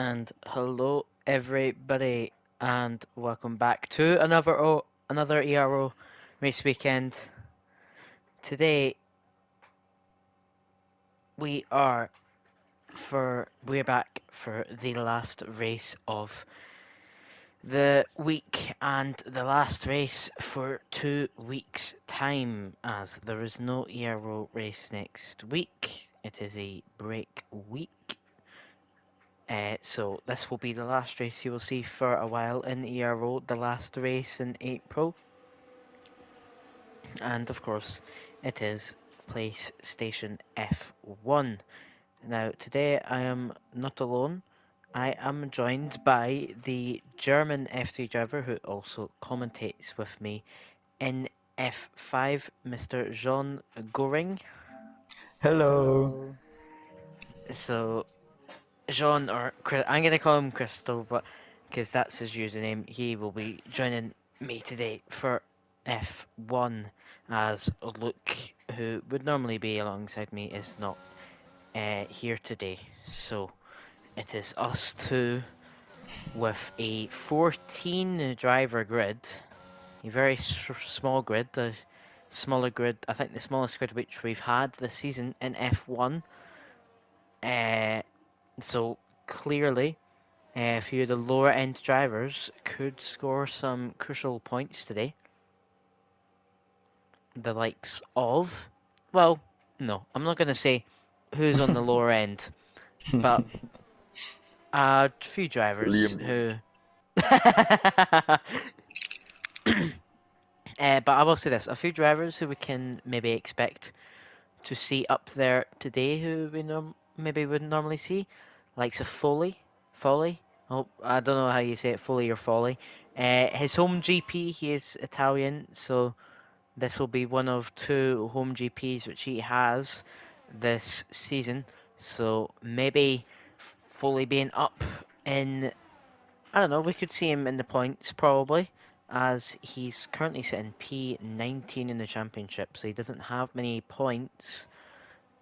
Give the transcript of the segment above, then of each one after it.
And hello everybody, and welcome back to another Ero race weekend. Today we're back for the last race of the week and the last race for 2 weeks time, as there is no Ero race next week. It is a break week. So this will be the last race you will see for a while in Ero, the last race in April. And of course, it is PlayStation F1. Now, today I am not alone. I am joined by the German F3 driver who also commentates with me in F5, Mr. Jean Goring. Hello. So, Jean, or I'm going to call him Crystal, but because that's his username, he will be joining me today for F1, as Luke, who would normally be alongside me, is not here today. So it is us two with a 14 driver grid, a very small grid, a smaller grid, I think the smallest grid which we've had this season in F1. So clearly, a few of the lower end drivers could score some crucial points today. The likes of, well, no, I'm not going to say who's on the lower end, but a few drivers Liam. who. But I will say this: a few drivers who we can maybe expect to see up there today, who we maybe wouldn't normally see, likes of Foley. Oh, I don't know how you say it, Foley or Foley. His home GP, he is Italian, so this will be one of 2 home GPs which he has this season. So maybe Foley being up in, I don't know, we could see him in the points probably, as he's currently sitting P19 in the championship, so he doesn't have many points.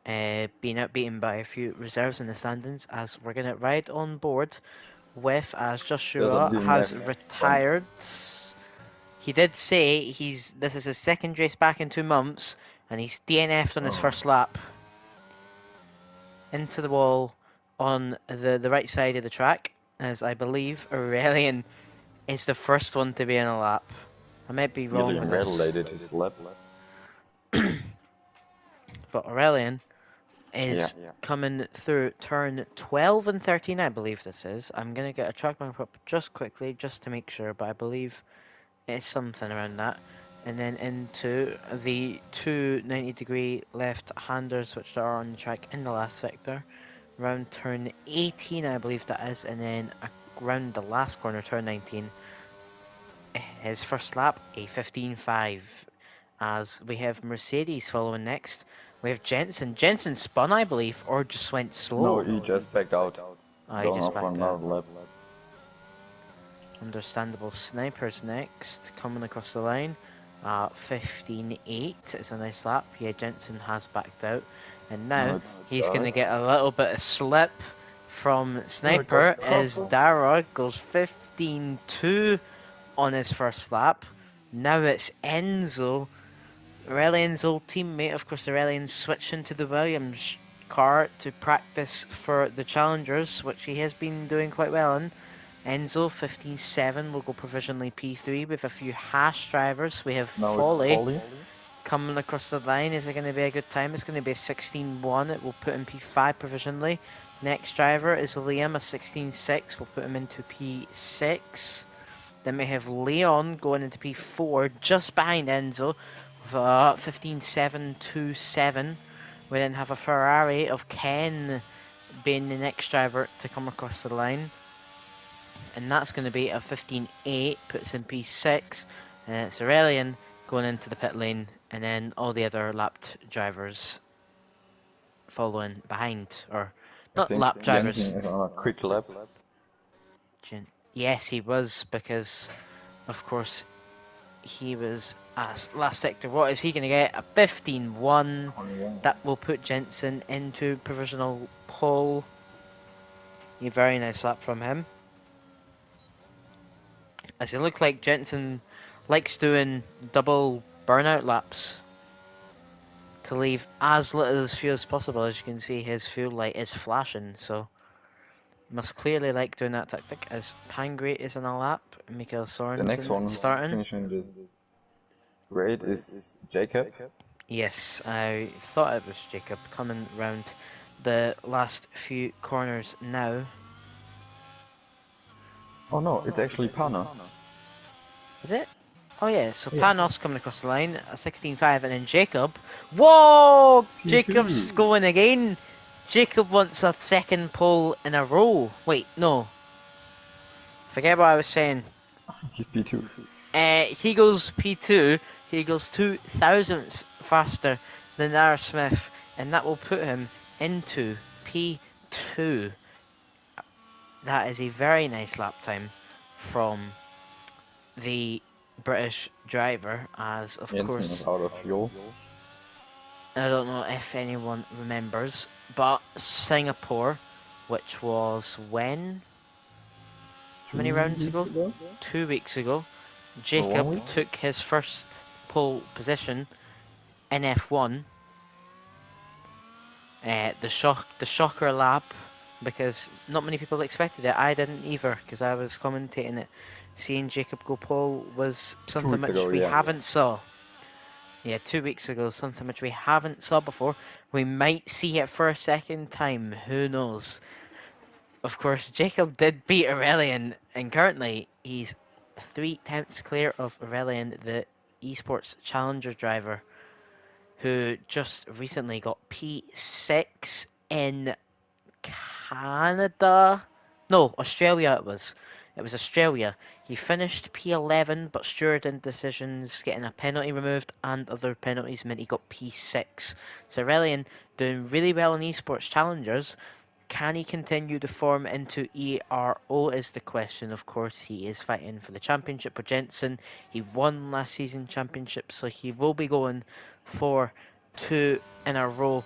Being outbeaten by a few reserves in the standings, as we're going to ride on board with, as Joshua has retired. He did say this is his second race back in 2 months, and he's DNF'd on his first lap into the wall on the right side of the track, as I believe Aurelian is the first one to be in a lap. I might be wrong with this. His lap. But Aurelian is coming through turn 12 and 13, I believe this is. I'm going to get a track map up just quickly, just to make sure, but I believe it's something around that. And then into the 2 90-degree left-handers, which are on the track in the last sector. Round turn 18, I believe that is, and then around the last corner, turn 19. His first lap, a 15.5. As we have Mercedes following next. We have Jensen. Jensen spun, I believe, or just went slow. No, he just backed out. Oh, he just backed out. Lap. Understandable. Sniper's next, coming across the line. 15.8. It's a nice lap. Yeah, Jensen has backed out. And now he's going to get a little bit of slip from Sniper, as Dara goes 15.2 on his first lap. Now it's Enzo, Aurelian's old teammate. Of course, Aurelian's switching to the Williams car to practice for the Challengers, which he has been doing quite well in. Enzo, 15.7, will go provisionally P3 with a few Haas drivers. We have Foley coming across the line. Is it going to be a good time? It's going to be a 16.1. It will put him P5 provisionally. Next driver is Liam, a 16.6. We'll put him into P6. Then we have Leon going into P4, just behind Enzo, with a 15.727. We then have a Ferrari of Ken being the next driver to come across the line. And that's going to be a 15.8, puts in P6. And it's Aurelian going into the pit lane, and then all the other lapped drivers following behind. Or, not lap drivers. Jensen is on a quick lap. Yes, he was, because, of course, he was last sector. What is he going to get? A 15.1. That will put Jensen into provisional pole. A very nice lap from him. As it looked like Jensen likes doing double burnout laps to leave as little as fuel as possible. As you can see, his fuel light is flashing, so must clearly like doing that tactic. As Pangre is on a lap, Mikael Sorensen The next one starting. finishing this grade is Jacob. Yes, I thought it was Jacob coming round the last few corners now. Oh no, it's actually Panos. Is it? Oh yeah, so Yeah. Panos coming across the line, a 16.5, and then Jacob. Whoa! Jacob's going again. Jacob wants a second pole in a row. Wait, no. Forget what I was saying. He's P2. He goes P2. He goes 2 thousandths faster than R. Smith, and that will put him into P2. That is a very nice lap time from the British driver, as of Jensen course is out of fuel. I don't know if anyone remembers, but Singapore, which was when? How many rounds ago? 2 weeks ago. Jacob took his first pole position in F1. The shocker lap, because not many people expected it. I didn't either, because I was commentating it. Seeing Jacob go pole was something which we haven't saw. Yeah, 2 weeks ago, something which we haven't saw before. We might see it for a second time, who knows. Of course, Jacob did beat Aurelian, and currently he's 3/10 clear of Aurelian, the esports challenger driver, who just recently got P6 in Canada. No, Australia it was. It was Australia. He finished P11, but steward indecisions, getting a penalty removed, and other penalties meant he got P6. So Aurelian doing really well in esports challengers. Can he continue to form into ERO is the question. Of course, he is fighting for the championship with Jensen. He won last season championship, so he will be going for 2 in a row.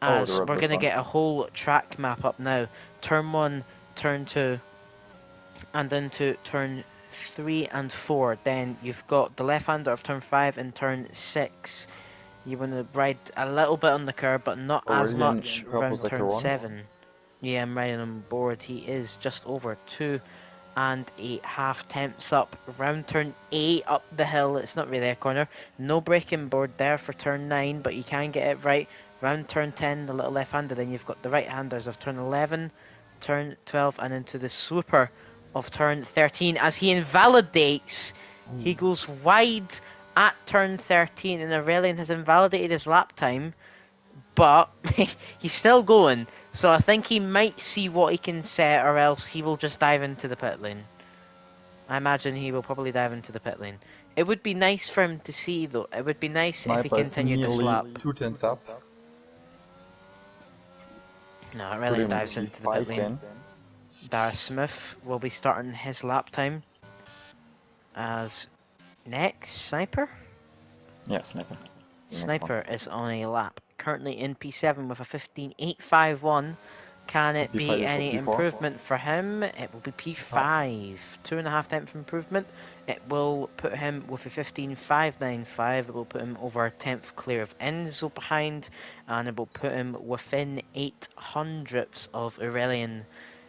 As we're going to get a whole track map up now. Turn 1, Turn 2, and into Turn 3 and 4. Then you've got the left-hander of Turn 5 and Turn 6. You want to ride a little bit on the curb, but not as much around Turn 7. Yeah, I'm riding on board. He is just over 2.5 tenths up. Round Turn 8 up the hill. It's not really a corner. No braking board there for Turn 9, but you can get it right. Round Turn 10, the little left-hander. Then you've got the right-handers of Turn 11, Turn 12, and into the swooper of Turn 13. As he invalidates, he goes wide at Turn 13, and Aurelian has invalidated his lap time, but he's still going, so I think he might see what he can set, or else he will just dive into the pit lane. I imagine he will probably dive into the pit lane. It would be nice for him to see, though. It would be nice if he continued this lap. 2 tenths up. No, Aurelian dives into the pit lane. Dara Smith will be starting his lap time as next Sniper? Yeah, Sniper. Sniper is on a lap, currently in P7 with a 15.851. Can it be any improvement for him? It will be P5, 2.5 tenth improvement. It will put him with a 15.595. It will put him over a tenth clear of Enzo behind, and it will put him within 800ths of Aurelian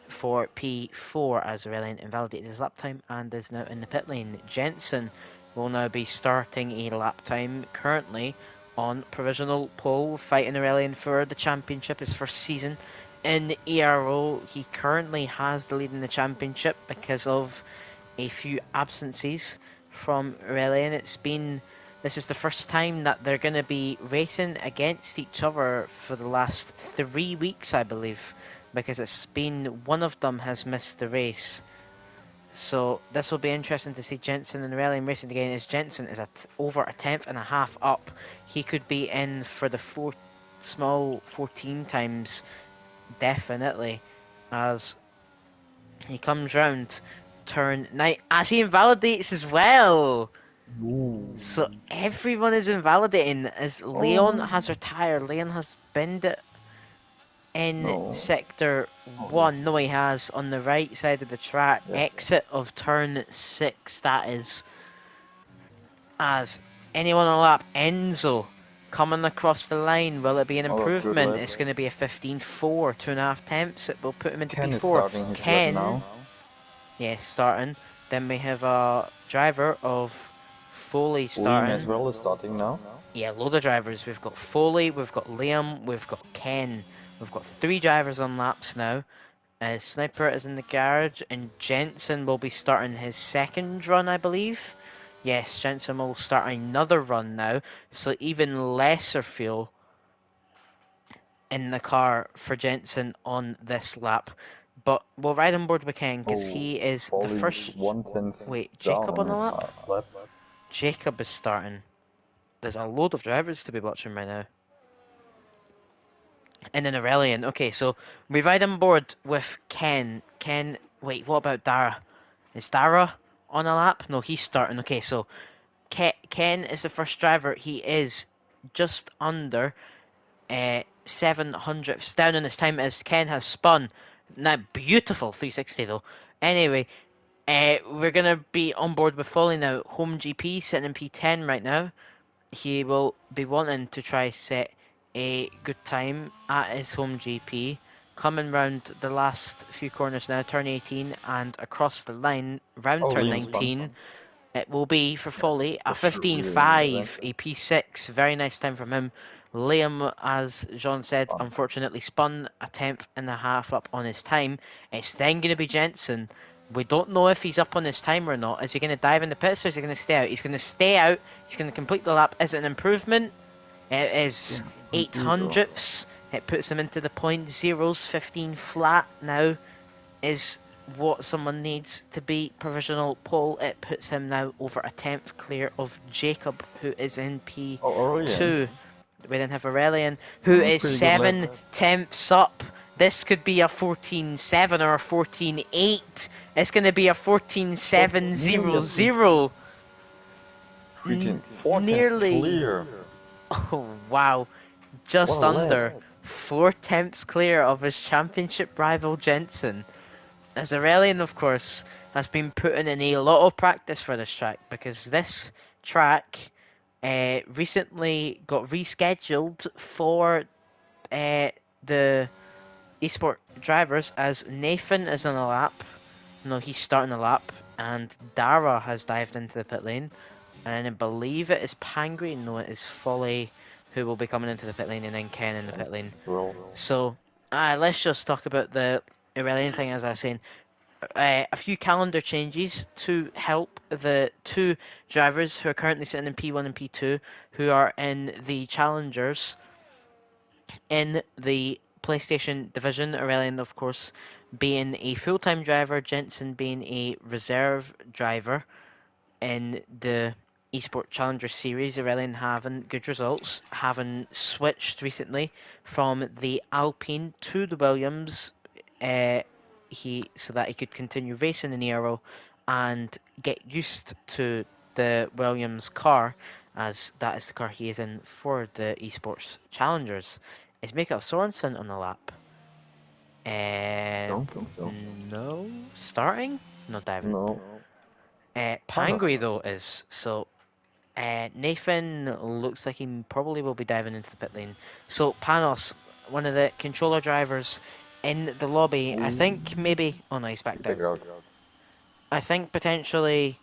for P4, as Aurelian invalidated his lap time and is now in the pit lane. Jensen will now be starting a lap time, currently on provisional pole, fighting Aurelian for the championship, his first season in ERO. He currently has the lead in the championship because of a few absences from Aurelian. This is the first time that they're going to be racing against each other for the last 3 weeks, I believe, because it's been one of them has missed the race. So this will be interesting to see Jensen and Aurelian racing again, as Jensen is over a tenth and a half up. He could be in for the small 14 times, definitely, as he comes round Turn 9, as he invalidates as well. Ooh. So everyone is invalidating, as Leon has retired. Leon has binned it. in sector 1. No, he has on the right side of the track. Exit of turn 6, that is. As anyone on the lap, Enzo coming across the line. Will it be an improvement? It's going to be a 15.4, 2.5 tenths. It will put him into Ken P4. Is starting his lap now. Yes, starting. Then we have a driver of Foley starting. Liam as well is starting now. Yeah, load of drivers. We've got Foley, we've got Liam, we've got Ken. We've got 3 drivers on laps now. Sniper is in the garage, and Jensen will be starting his second run, I believe. Yes, Jensen will start another run now, so even lesser fuel in the car for Jensen on this lap. But we'll ride on board with Ken, because he is the first... Wait, Jacob on the lap? Jacob is starting. There's a load of drivers to be watching right now. And then Aurelian. Okay, so we ride on board with Ken. Wait, what about Dara? Is Dara on a lap? No, he's starting. Okay, so Ken is the first driver. He is just under 700ths down in his time as Ken has spun. Now, beautiful 360 though. Anyway, we're going to be on board with Foley now. Home GP sitting in P10 right now. He will be wanting to try set a good time at his home GP. Coming round the last few corners now, turn 18 and across the line, round turn 19. It will be for Foley a 15.5, a P6. Very nice time from him. Liam, as Jean said, unfortunately spun a 10.5 up on his time. It's then going to be Jensen. We don't know if he's up on his time or not. Is he going to dive in the pits or is he going to stay out? He's going to stay out. He's going to complete the lap. Is it an improvement? It is 800ths. It puts him into the point zeros. 15 flat now is what someone needs to be provisional pole. It puts him now over a 10th clear of Jacob, who is in P2. We then have Aurelian, who is 7 tenths up. This could be a 14.7 or a 14.8. It's going to be a 14.700. Nearly. Clear. Oh, wow. Just under 4 tenths clear of his championship rival Jensen. As Aurelian, of course, has been putting in a lot of practice for this track, because this track recently got rescheduled for the esport drivers, as Nathan is on a lap. No, he's starting a lap, and Dara has dived into the pit lane, and I believe it is Pangry. No, it is Foley who will be coming into the pit lane, and then Ken in the pit lane. So let's just talk about the Aurelian thing. As I was saying, a few calendar changes to help the 2 drivers who are currently sitting in P1 and P2, who are in the challengers in the PlayStation division. Aurelian, of course, being a full-time driver, Jensen being a reserve driver in the Esport Challenger Series. Aurelian having good results, having switched recently from the Alpine to the Williams, so that he could continue racing in Ero and get used to the Williams car, as that is the car he is in for the Esports Challengers. Is Mikael Sorensen on the lap? Don't think so. No. Starting? No, diving. No. Pangui, though, is. So, Nathan looks like he probably will be diving into the pit lane. So, Panos, one of the controller drivers in the lobby, I think maybe... Oh, no, he's back out. I think potentially...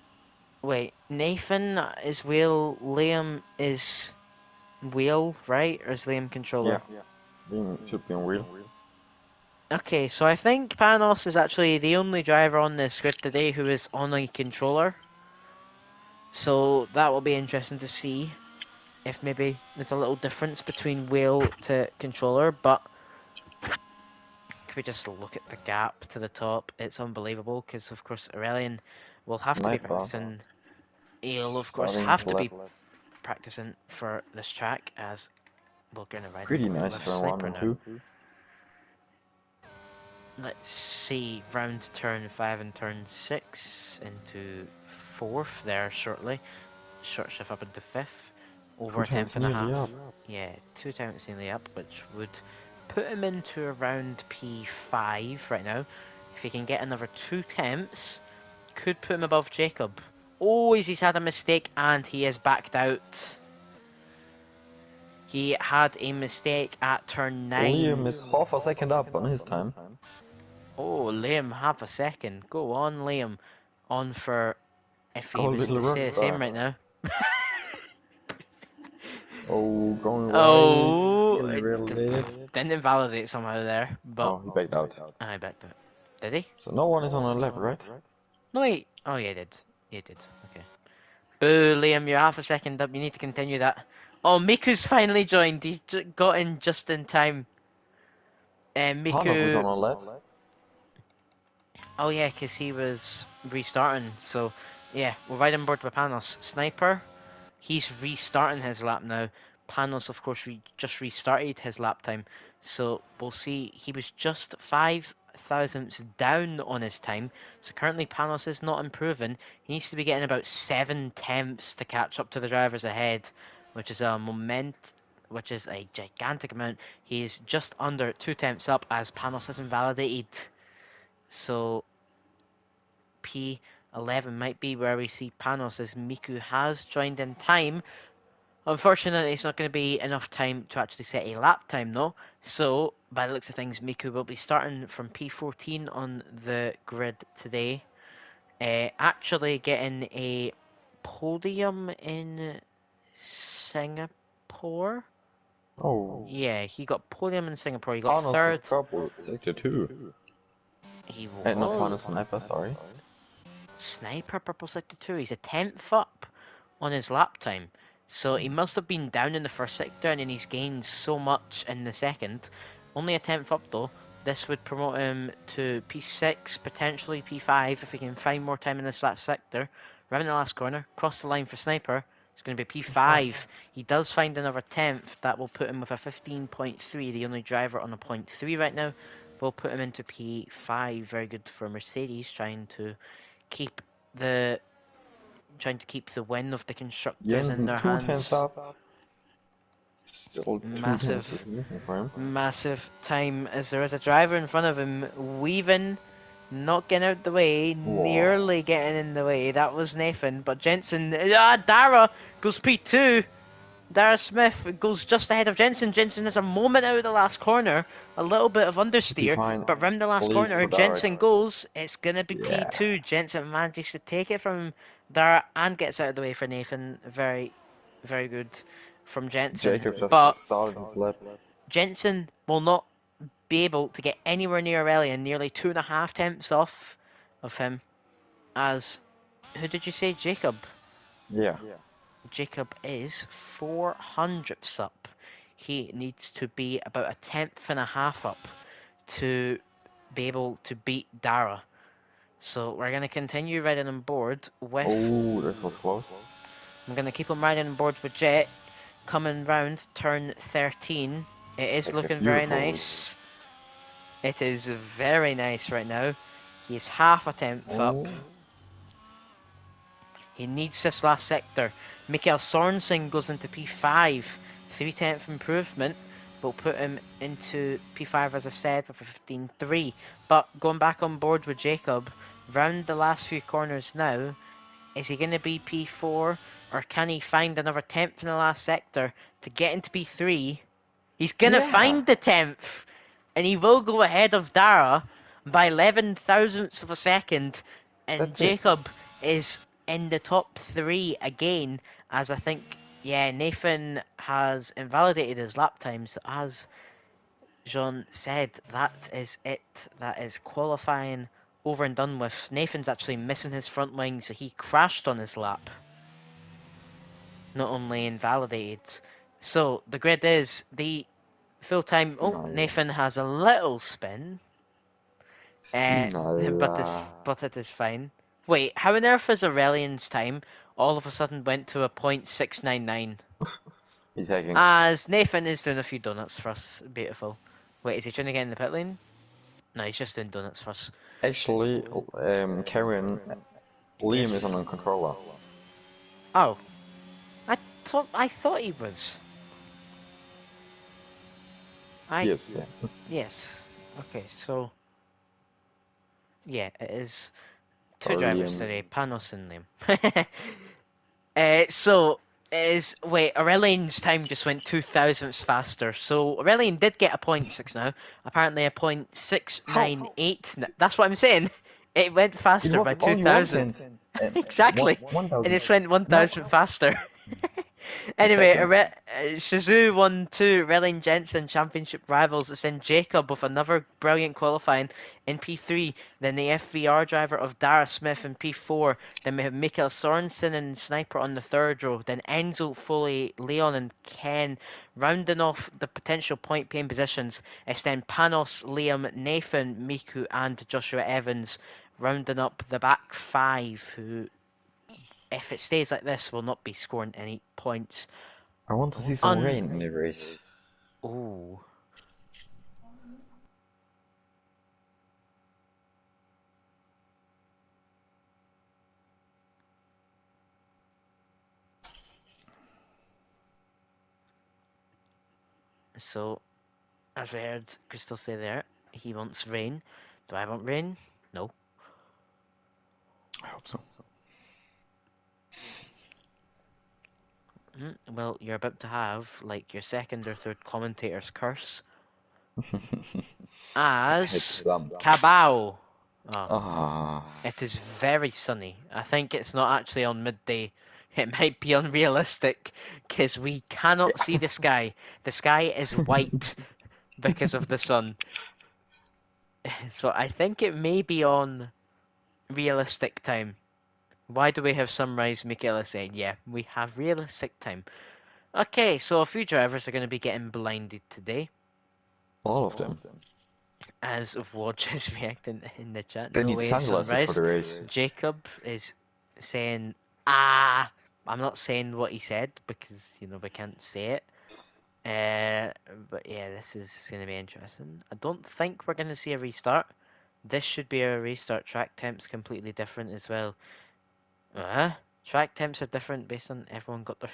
Wait, Nathan is wheel, Liam is wheel, right? Or is Liam controller? Yeah. Liam should be on wheel. Okay, so I think Panos is actually the only driver on this grid today who is on a controller. So that will be interesting to see if maybe there's a little difference between wheel to controller. But can we just look at the gap to the top? It's unbelievable, because of course Aurelian will have to be practicing. He'll of course have to be practicing for this track, as we're going to ride pretty nice turn 1 and 2. Let's see, round turn 5 and turn 6 into 4th there shortly. Short shift up into 5th. Over 10.5. Yeah, 2 times nearly up, which would put him into around P5 right now. If he can get another 2 temps, could put him above Jacob. Oh, he's had a mistake and he is backed out. He had a mistake at turn 9. Liam is half a second up on his time. Oh, Liam, half a second. Go on, Liam. On for if he Oh, was little to say the same rockstar. right now. Oh, going right. Oh, Really? didn't invalidate somehow there, but Oh, he backed out. I backed out. Did he? So no one is on the left, right? No, wait. Oh, yeah, he did. He did. Okay. Boo, Liam, you're half a second up. You need to continue that. Oh, Miku's finally joined. He's got in just in time. Panos is on Miku. the left. Oh, yeah, because he was restarting. So, yeah, we're right on board with Panos. Sniper. He's restarting his lap now. Panos, of course, just restarted his lap time. So we'll see. He was just 5 thousandths down on his time. So currently Panos is not improving. He needs to be getting about 7 temps to catch up to the drivers ahead, which is a gigantic amount. He's just under 2 temps up as Panos is invalidated. So P11 might be where we see Panos as Miku has joined in time. Unfortunately, it's not going to be enough time to actually set a lap time, though. So, by the looks of things, Miku will be starting from P14 on the grid today. Actually getting a podium in Singapore. Oh. Yeah, he got podium in Singapore. He got Panos is third. purple, sector 2. He Not was. Panos, Sniper, sorry. Sniper, purple sector 2. He's a 10th up on his lap time. So he must have been down in the first sector and then he's gained so much in the second. Only a 10th up though. This would promote him to P6, potentially P5 if he can find more time in this last sector. Round the last corner, cross the line for Sniper. It's going to be P5. He does find another 10th. That will put him with a 15.3, the only driver on a 0.3 right now. Will put him into P5. Very good for Mercedes, trying to keep the win of the constructors Jensen, in their 2 hands. tenths up. Still 2 tenths is moving for him. Massive time as there is a driver in front of him weaving, not getting out the way, nearly getting in the way. That was Nathan, but Jensen, Dara goes P2. Dara Smith goes just ahead of Jensen. Jensen has a moment out of the last corner, a little bit of understeer, but round the last corner, Jensen goes. It's gonna be P2. Jensen manages to take it from Dara and gets out of the way for Nathan. Very, very good from Jensen. Jacob just but started his lap. Jensen will not be able to get anywhere near Aurelian, nearly 2.5 temps off of him. As who did you say, Jacob? Yeah. Jacob is 400ths up. He needs to be about a 10.5 up to be able to beat Dara. So we're going to continue riding on board with... Oh, that was close. I'm going to keep him riding on board with Jet. Coming round turn 13. It is looking very nice. It is very nice right now. He's half a 10th up. He needs this last sector. Mikael Sorensen goes into P5. 3/10th improvement will put him into P5, as I said, with a 15.3. But going back on board with Jacob, round the last few corners now, is he going to be P4? Or can he find another 10th in the last sector to get into P3? He's going to find the 10th. And he will go ahead of Dara by 11 thousandths of a second. And Jacob is in the top 3 again, as I think, Nathan has invalidated his lap time. So as Jean said, that is it. That is qualifying over and done with. Nathan's actually missing his front wing, so he crashed on his lap. Not only invalidated. So the grid is the full time. Oh, Nathan has a little spin. But it is fine. Wait, how on earth is Aurelian's time all of a sudden went to a 0.699? He's hacking. As Nathan is doing a few donuts for us. Beautiful. Wait, is he trying to get in the pit lane? No, he's just doing donuts for us. Actually, Karen, Liam is on a controller. Oh. I thought he was. Yes, yeah. Yes. Okay, so yeah, it is two Or drivers Liam. today, Panos and Liam. So is wait, Aurelian's time just went 2 thousandths faster. So Aurelian did get a point six now. Apparently a point six How? nine eight. That's what I'm saying. It went It faster was by two only one thousand. tenth. And Exactly. one It thousand. just went No, 1,000 faster. the Anyway, second. Shizu won two Relling Jensen championship rivals to send Jacob with another brilliant qualifying in P3. Then the FVR driver of Dara Smith in P4. Then we have Mikael Sorensen and Sniper on the third row. Then Enzo, Foley, Leon and Ken rounding off the potential point paying positions. It's then Panos, Liam, Nathan, Miku and Joshua Evans rounding up the back five who, if it stays like this, will not be scoring any points. I want to see some rain in the race. Oh. So, as we heard Crystal say there, he wants rain. Do I want rain? No. I hope so. Well, you're about to have, like, your second or third commentator's curse. As Cabao. It is very sunny. I think it's not actually on midday. It might be unrealistic because we cannot see the sky. The sky is white because of the sun. So I think it may be on realistic time. Why do we have sunrise, Michaela saying? Yeah, we have realistic time. Okay, so a few drivers are going to be getting blinded today. All of them. As Wodge is reacting in the chat. They No need way, sunglasses for sunrise. the race. Jacob is saying, ah. I'm not saying what he said because, we can't say it. But yeah, this is going to be interesting. I don't think we're going to see a restart. This should be a restart. Track temp's completely different as well. Track temps are different based on everyone got their.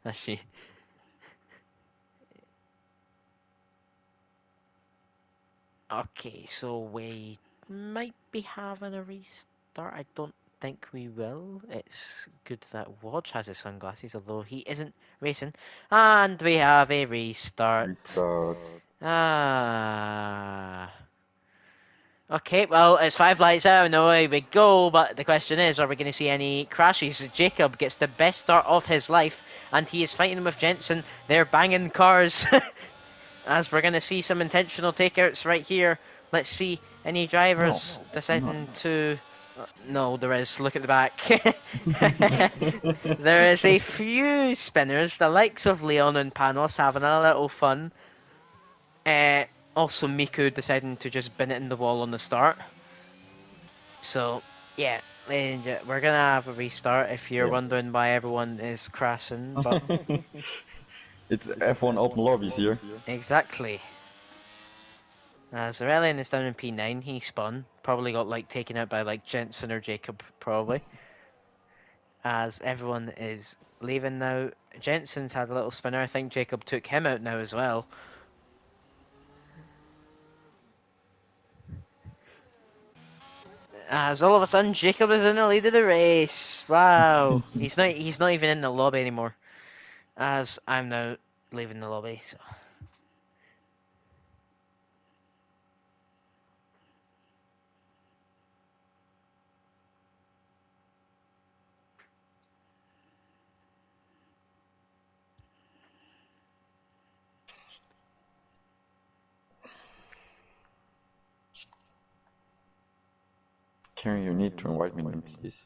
Actually. Okay, so we might be having a restart. I don't think we will. It's good that Wodge has his sunglasses, although he isn't racing. And we have a restart. Restart. Okay, well, it's 5 lights out and away we go, but the question is, are we going to see any crashes? Jacob gets the best start of his life, and he is fighting with Jensen. They're banging cars, as we're going to see some intentional takeouts right here. Let's see, any drivers deciding to... No, there is. Look at the back. There is a few spinners, the likes of Leon and Panos having a little fun. Also, Miku deciding to just bin it in the wall on the start. So, yeah, we're gonna have a restart if you're wondering why everyone is crashing, but... It's F1 open lobbies here. Exactly. Zarelian is down in P9, he spun. Probably got, taken out by, Jensen or Jacob, probably. As everyone is leaving now. Jensen's had a little spinner, I think Jacob took him out now as well. As all of a sudden Jacob is in the lead of the race. Wow. He's not even in the lobby anymore. As I'm now leaving the lobby, so. Karen, you need to invite me then, please.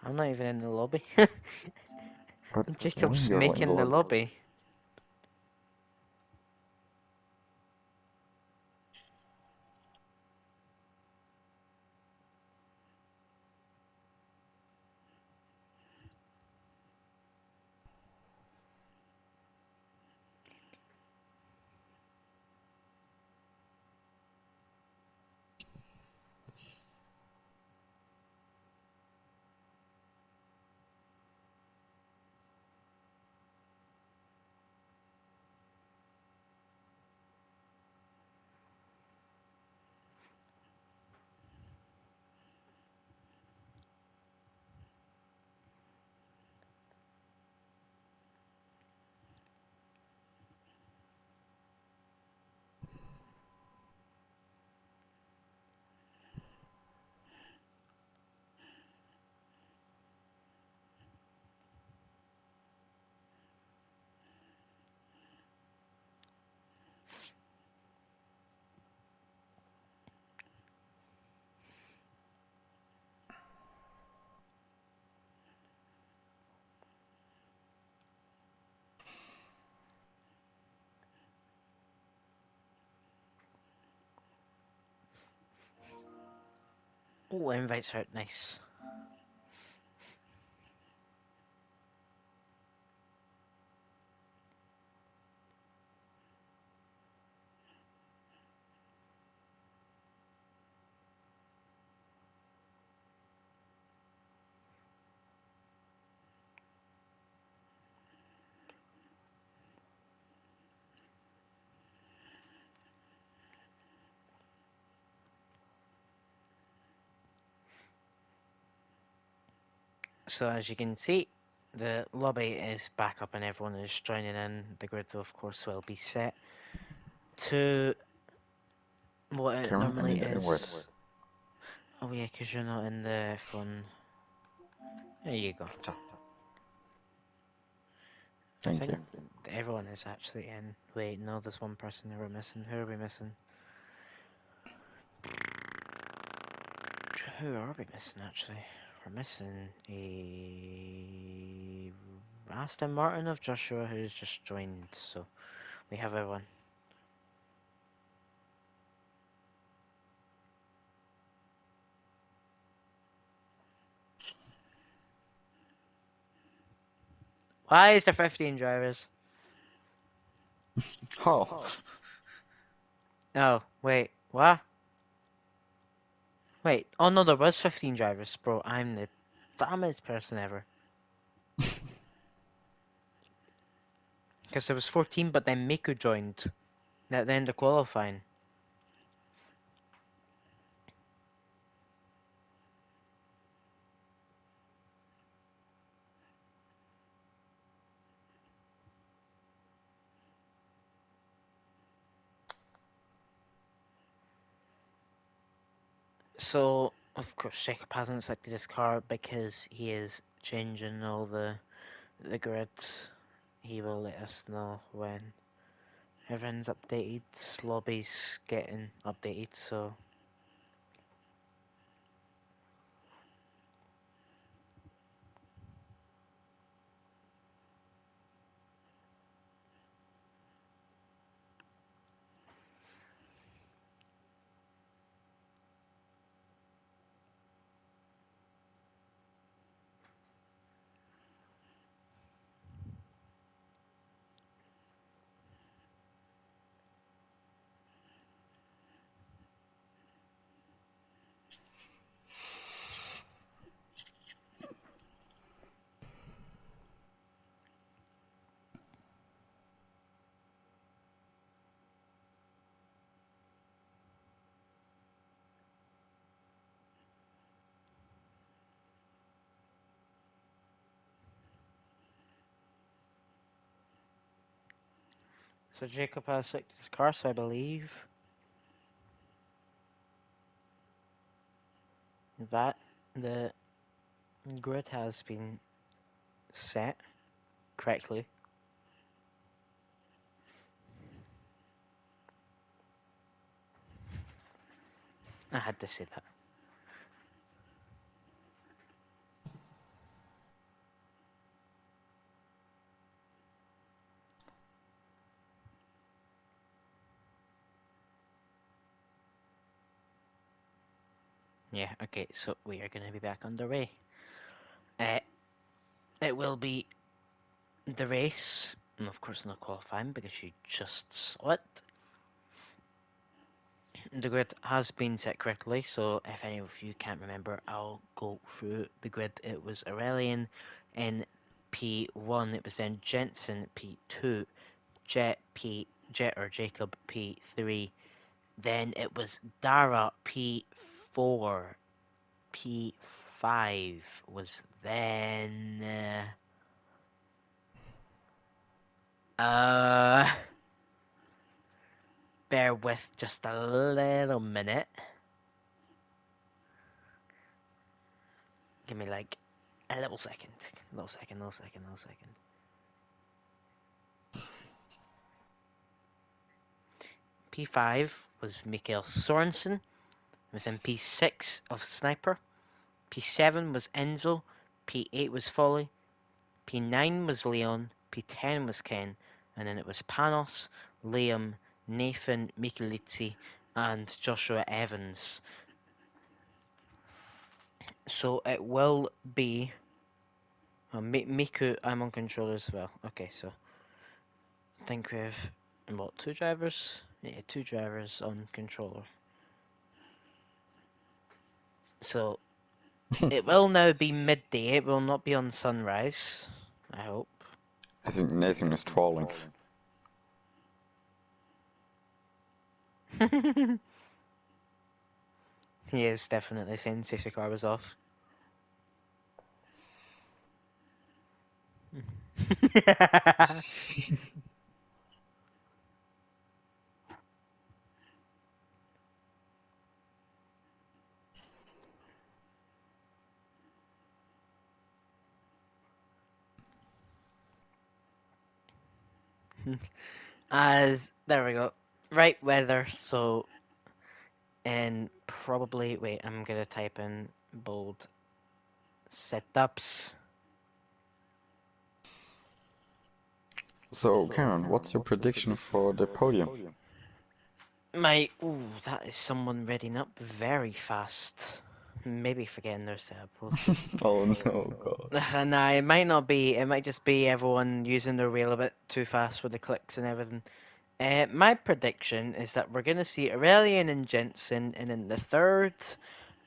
I'm not even in the lobby. But Jacob's making the lobby. Oh, invites out, nice. So as you can see, the lobby is back up and everyone is joining in. The grid, of course, will be set to what it Cameron, I normally need an invite. is. Oh yeah, because you're not in the F1. There you go. I Thank think you. everyone is actually in. Wait, no, there's one person that we're missing. Who are we missing? Who are we missing, actually? We're missing a Aston Martin of Joshua, who's just joined, so we have everyone. Why is there 15 drivers? Oh. Oh, wait, what? Wait, oh no, there was 15 drivers, bro. I'm the dumbest person ever. Because there was 14, but then Miko joined at the end of qualifying. So, of course, Jacob hasn't selected his car because he is changing all the grids. He will let us know when everyone's updated. Lobby's getting updated, so... So Jacob has selected his car, so I believe that the grid has been set correctly. I had to say that. Yeah, okay, so we are going to be back underway. It will be the race, and of course not qualifying because you just saw it. The grid has been set correctly, so if any of you can't remember, I'll go through the grid. It was Aurelian in P1, it was then Jensen P2, Jet or Jacob P3, then it was Dara P4, P5 was then bear with just a little minute. Give me like a little second. Little second. P5 was Mikael Sorensen. It was in P6 of Sniper. P7 was Enzo. P8 was Folly. P9 was Leon. P10 was Ken. And then it was Panos, Liam, Nathan, Michelizi, and Joshua Evans. So it will be... Miku, I'm on controller as well. Okay, so I think we have, what, 2 drivers? Yeah, 2 drivers on controller. So it will now be midday, it will not be on sunrise, I hope. I think Nathan is trolling. He is definitely saying safety car was off. As there we go. Right weather, so and probably wait, I'm gonna type in bold setups. So, Karen, what's your prediction for the podium? That is someone reading up very fast. Maybe forgetting their setup. We'll see. Oh no, God. Nah, it might not be. It might just be everyone using their wheel a bit too fast with the clicks and everything. My prediction is that we're going to see Aurelian and Jensen, and in the third,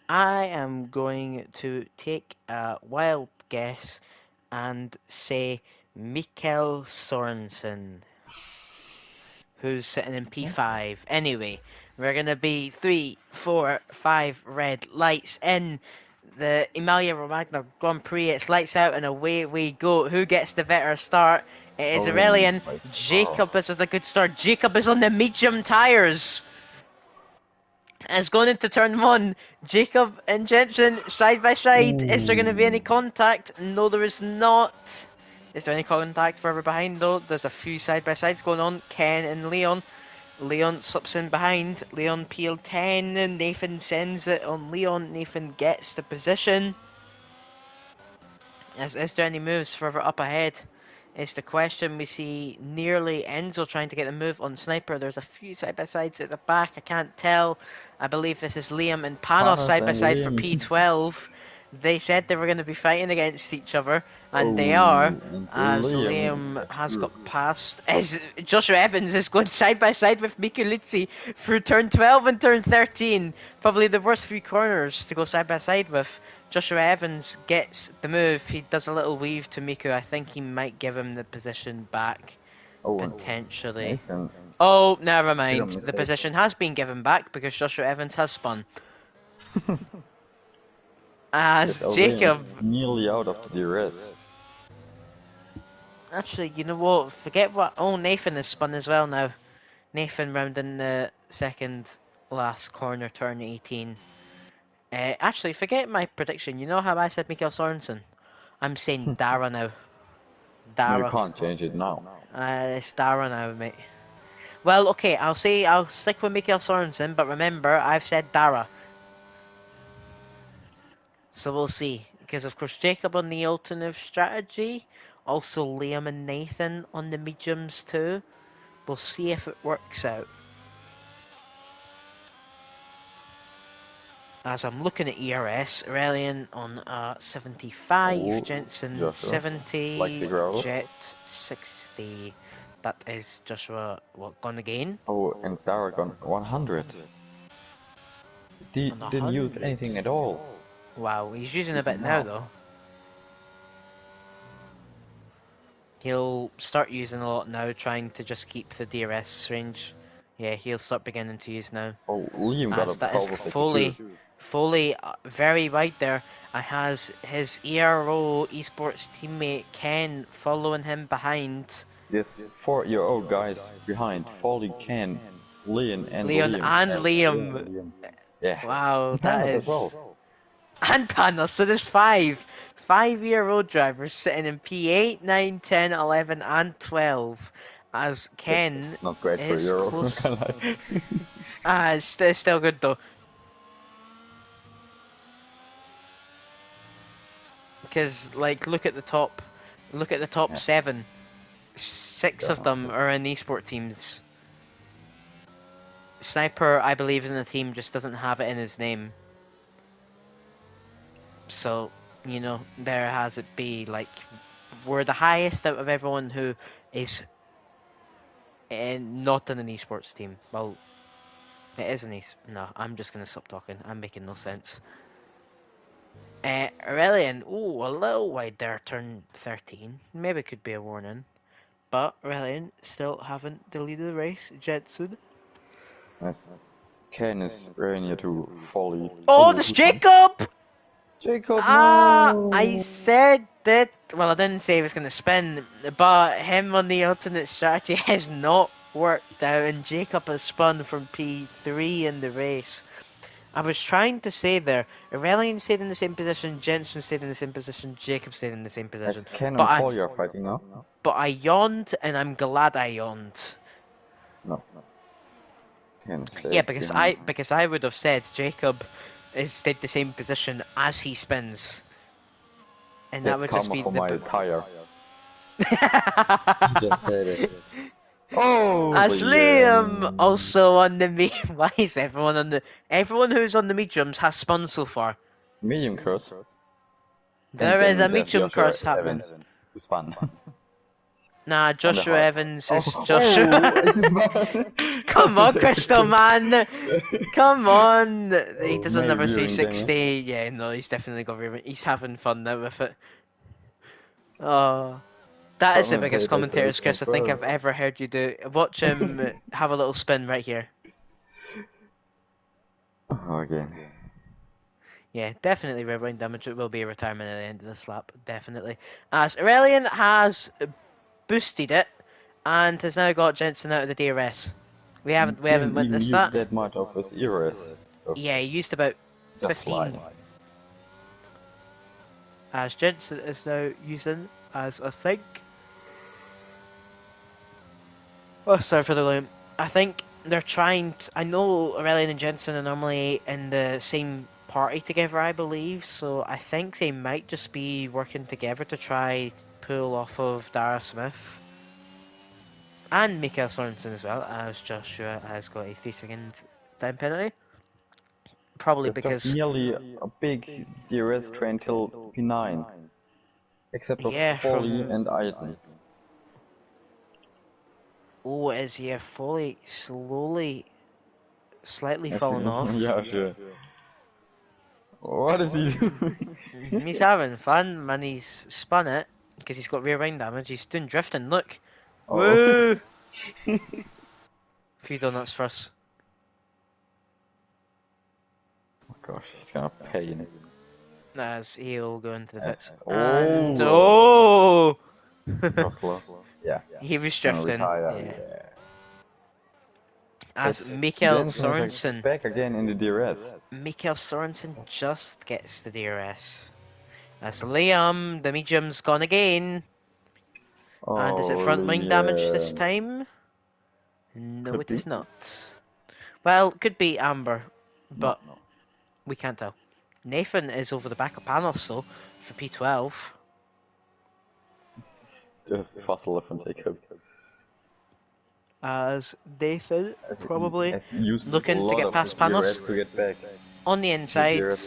I am going to take a wild guess and say Mikkel Sorensen, who's sitting in P5. Anyway, we're going to be 3, 4, 5 red lights in the Emilia-Romagna Grand Prix. It's lights out and away we go. Who gets the better start? It is Aurelian. Jacob is with a good start. Jacob is on the medium tyres. It's going into turn 1. Jacob and Jensen side by side. Ooh. Is there going to be any contact? No, there is not. Is there any contact further behind though? There's a few side by sides going on. Ken and Leon. Leon slips in behind. Leon PL10 and Nathan sends it on Leon. Nathan gets the position. Is there any moves further up ahead? Is the question. We see nearly Enzo trying to get the move on Sniper. There's a few side-by-sides at the back. I can't tell. I believe this is Liam and Panos side-by-side for P12. They said they were going to be fighting against each other, and they are, as Liam has got past. As Joshua Evans is going side-by-side with Miku Lizzi through turn 12 and turn 13. Probably the worst few corners to go side-by-side with. Joshua Evans gets the move. He does a little weave to Miku. I think he might give him the position back. Potentially. Oh, never mind. The position has been given back because Joshua Evans has spun. As Jacob... nearly out of the DRS. Actually, you know what? Forget what... Oh, Nathan is spun as well now. Nathan rounding the second last corner, turn 18. Actually, forget my prediction. You know how I said Mikkel Sorensen? I'm saying Dara now. Dara. No, you can't change it now. It's Dara now, mate. Well, okay, I'll stick with Mikkel Sorensen, but remember, I've said Dara. So we'll see. Because, of course, Jacob on the alternative strategy. Also, Liam and Nathan on the mediums too. We'll see if it works out. As I'm looking at ERS, Aurelian on 75, Jensen Joshua, 70, like Jet 60. That is Joshua, what, gone again? Oh, and Daragon 100. Didn't use anything at all. Wow, he's using a bit now though. He'll start using a lot now, trying to just keep the DRS range. Yeah, he'll start beginning to use now. Oh, Liam got a that is Foley very wide there. I has his Ero Esports teammate Ken following him behind. Yes, 4-year-old guys behind. Foley, Ken, Leon and Liam. Yeah. Wow, that is... as well. And Panos, so there's 5. 5-year-old drivers sitting in P8, 9, 10, 11 and 12. As Ken not great is for Euro. close... it's still good though. Because, like, look at the top 7. 6 of them are in esport teams. Sniper, I believe, is in the team, just doesn't have it in his name. So, you know, there has it be, like, we're the highest out of everyone who is not in an esports team. Well, it is an no, I'm just going to stop talking. I'm making no sense. Aurelian, ooh, a little wide there, turn 13. Maybe could be a warning. But Aurelian still haven't deleted the race. Jetson. Nice. Ken is very near to folly. Oh, there's Jacob! Jacob, I no! said that. Well, I didn't say he was going to spin, but him on the alternate strategy has not worked out, and Jacob has spun from P3 in the race. I was trying to say there, Aurelian stayed in the same position, Jensen stayed in the same position, Jacob stayed in the same position. As Ken But and Folly are fighting now? But I yawned, and I'm glad I yawned. No. Ken stays Yeah, behind. because I would have said Jacob stayed the same position as he spins. And that would just be for the my tire. Just said it. Oh, as Liam also on the why is everyone who's on the mediums has spun so far? Medium curse. There is a medium curse happening. Who spun? Nah, Joshua Evans is Oh, Joshua. Come on, Crystal Man. Come on. He doesn't ever say 60. Yeah, no, he's definitely got rearing. He's having fun now with it. Oh. That is the biggest commentator's curse I think I've ever heard you do. Watch him have a little spin right here. Oh, again. Yeah, definitely rewind damage. It will be a retirement at the end of this lap, definitely. As Aurelian has boosted it and has now got Jensen out of the DRS. We haven't witnessed that much of his ERS. Yeah, he used about 15. As Jensen is now using as I think. Oh, sorry for the loom. I think they're trying I know Aurelian and Jensen are normally in the same party together, I believe, so I think they might just be working together to try pull off of Dara Smith. And Mikael Sorensen as well, as Joshua has got a 3-second time penalty. Probably because nearly a big DRS train till P9. Except for Folly and Aiden. Oh, is he Folly slightly falling off? Yeah, sure. What is he doing? He's having fun, man. He's spun it because he's got rear wing damage. He's doing drifting. Look, woo! Few donuts first. Oh gosh, he's gonna pay in it. As he'll go into the pits. And yeah. He was drifting. Yeah. As Mikael Sorensen back again in the DRS. Mikael Sorensen just gets the DRS. As Liam, the medium's gone again. And is it front wing damage this time? No, it is not. Well, could be Amber, but we can't tell. Nathan is over the back of Panos though for P12. Just fossil from Jacob. As Nathan probably looking to get past Panos on the inside.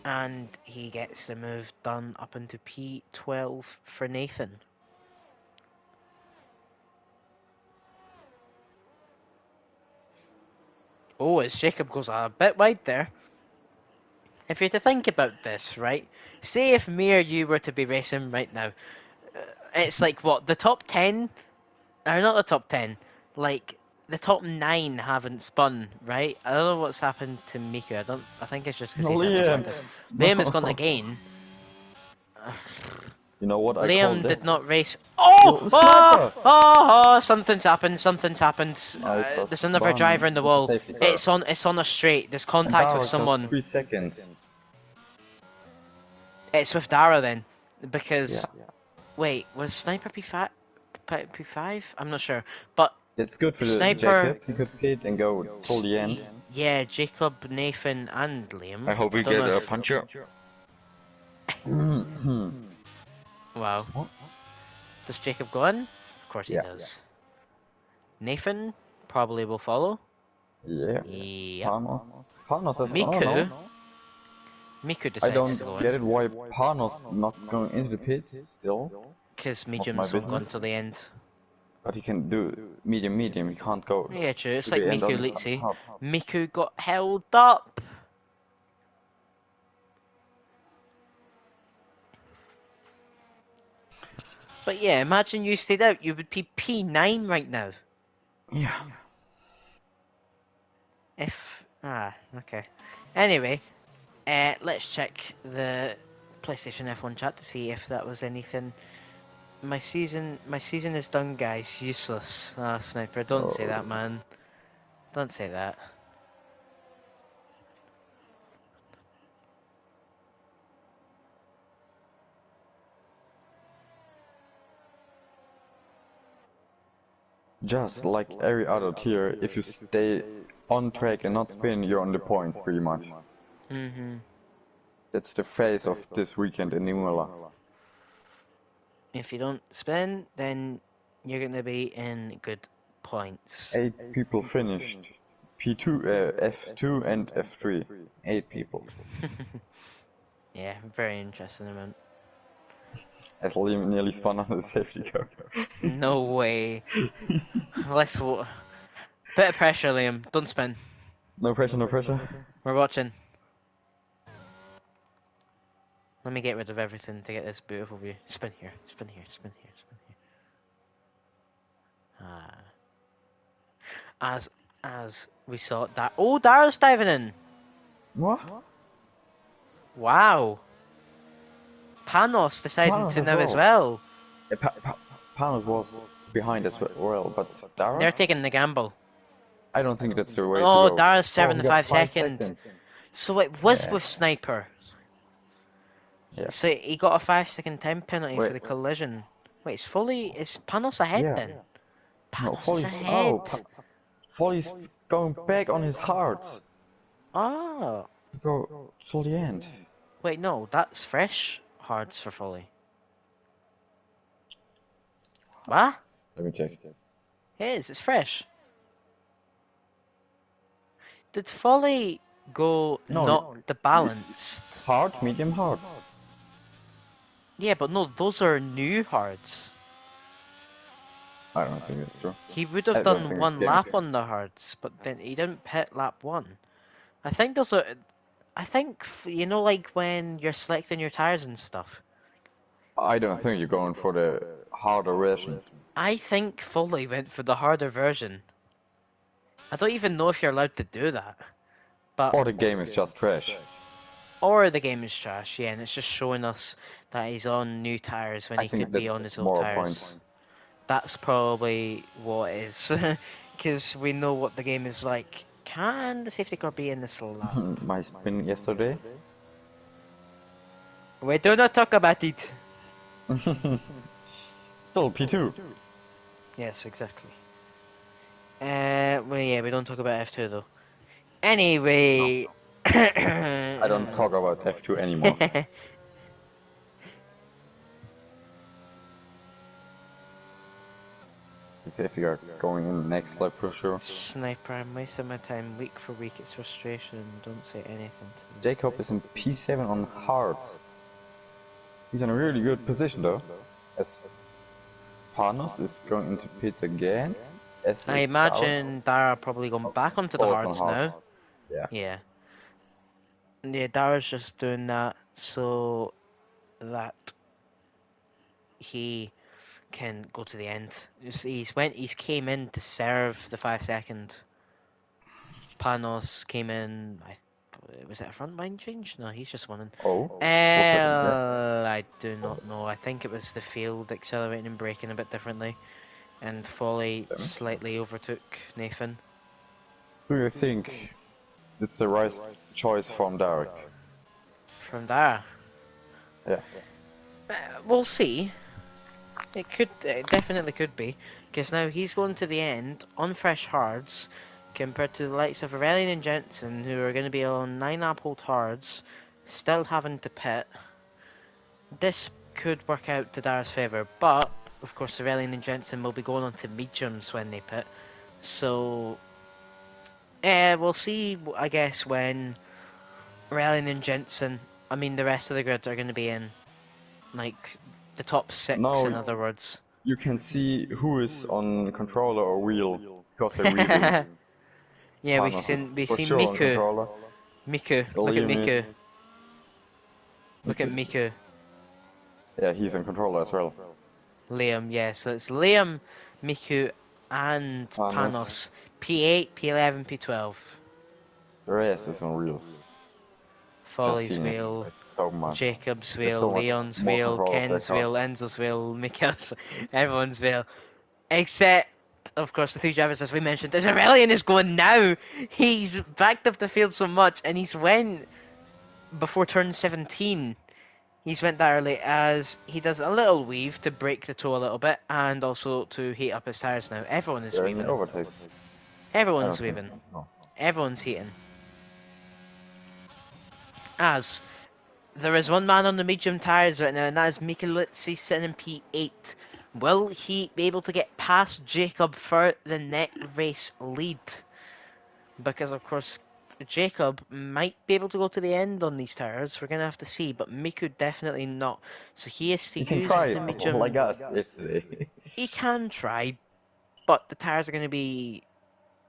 And he gets the move done up into P12 for Nathan. Oh, as Jacob goes a bit wide there. If you're to think about this, right? Say if me or you were to be racing right now. It's like, what, the top 10? Or not the top 10. Like, the top 9 haven't spun, right? I don't know what's happened to Miku. I think it's just because he's had this. Liam has gone again. You know what Liam did not race. Oh! Something's happened. There's another driver in the wall. It's on a straight. There's contact with someone. 3 seconds. It's with Dara then, because wait, was Sniper P5? P5? I'm not sure, but it's good for Sniper. Jacob. He could pit and go till the end. Yeah, Jacob, Nathan, and Liam. I hope we get a puncher. Wow. What? Does Jacob go in? Of course he does. Nathan probably will follow. Yeah. Yep. Panos has Miku. Miku I decides to go don't in. get it why Panos not going into the pits still. Because Not my medium's not gone business. till the end. But he can do medium, he can't go Yeah, true. It's to like the end Miku on the Litzy. hards. Miku got held up. But yeah, imagine you stayed out. You would be P9 right now. Yeah. Okay. Anyway, let's check the PlayStation F1 chat to see if that was anything. My season is done, guys. Useless. Ah, Sniper, don't say that, man. Don't say that. Just like every other tier, if you stay on track and not spin, you're on the points pretty much. That's the phase of this weekend in Imola. If you don't spin, then you're gonna be in good points. 8 people finished. P2, F2 and F3. 8 people. Yeah, very interesting amount. As Liam nearly spun on the safety car. No way. Let's bit of pressure, Liam. Don't spin. No pressure, no pressure. We're watching. Let me get rid of everything to get this beautiful view. Spin here, spin here, spin here, spin here. As we saw that. Oh, Dara's diving in. What? Wow. Panos deciding to now as well. Panos was behind as well, but Dara? They're taking the gamble. I don't think that's the way to Oh, go. Dara's serving the he got 5 second. So it was with Sniper. Yeah. So he got a 5 second time penalty Wait. for the collision. Wait, is Panos ahead then? Panos is ahead. Foley's going back on his hearts. Oh. To go till the end. Wait, no, that's fresh hards for Foley. What? Let me check. It is, it's fresh. Did Foley go not the balanced? Hard, medium, hard. Yeah, but no, those are new hards. I don't think that's true. He would have done one lap on the hards, but then he didn't pit lap 1. I think those are... I think, you know, like when you're selecting your tires and stuff. I don't think you're going for the harder version. I think Foley went for the harder version. I don't even know if you're allowed to do that. But or the game is just trash. Or the game is trash, yeah, and it's just showing us that he's on new tires when he could be on his old tires. That's probably what it is. Because we know what the game is like. Can the safety car be in this lap? My spin yesterday? We do not talk about it. Still P2. Yes, exactly. Well, yeah, we don't talk about F2 though. Anyway. I don't talk about F2 anymore. The safety car going in next lap for sure. Sniper, I'm wasting my time week for week. It's frustration. Don't say anything to me. Jacob is in P7 on hards. He's in a really good position though. As Panos is going into pits again. I imagine Dara probably going back onto the hards now. Yeah. Yeah. Yeah, Dara's just doing that so that he can go to the end. He's came in to serve the 5 second. Panos came in. Was it a front line change? No, he's just winning. Oh. I do not know. I think it was the field accelerating and braking a bit differently, and Foley slightly overtook Nathan. Do you think it's the right choice from Derek? From Dara? Yeah. We'll see. It definitely could be, because now he's going to the end on fresh hards, compared to the likes of Aurelian and Jensen, who are going to be on 9 uphold hards, still having to pit. This could work out to Dara's favour, but of course Aurelian and Jensen will be going on to mediums when they pit. So, we'll see, I guess, when Aurelian and Jensen I mean, the rest of the grid are going to be in, like, the top 6, No, in other words. you can see who is on controller or wheel because they're wheeling. Yeah, we've Panos is seen for sure on Miku. controller. Miku, look at Liam Miku. is... Look at Miku. Yeah, he's on controller as well. Liam, yeah, so it's Liam, Miku, and Panos. P8, P11, P12. The rest is on wheel. Just Folly's seeing it. wheel, There's so much. Jacob's There's wheel, so much Leon's more wheel, control of their Ken's car. wheel, Enzo's wheel, Mikael's, everyone's wheel. Except, of course, the 3 drivers, as we mentioned. As Aurelian is going now, he's backed up the field so much, and he's went before turn 17. He's went that early as he does a little weave to break the toe a little bit, and also to heat up his tyres now. Everyone is They're in weaving. the overtake. Everyone's weaving. So. No. Everyone's heating. As there is one man on the medium tyres right now, and that is Michelizzi sitting in P8. Will he be able to get past Jacob for the next race lead? Because, of course, Jacob might be able to go to the end on these tyres. We're going to have to see, but Miku definitely not. So he has to use the medium. Like us yesterday. He can try, but the tyres are going to be...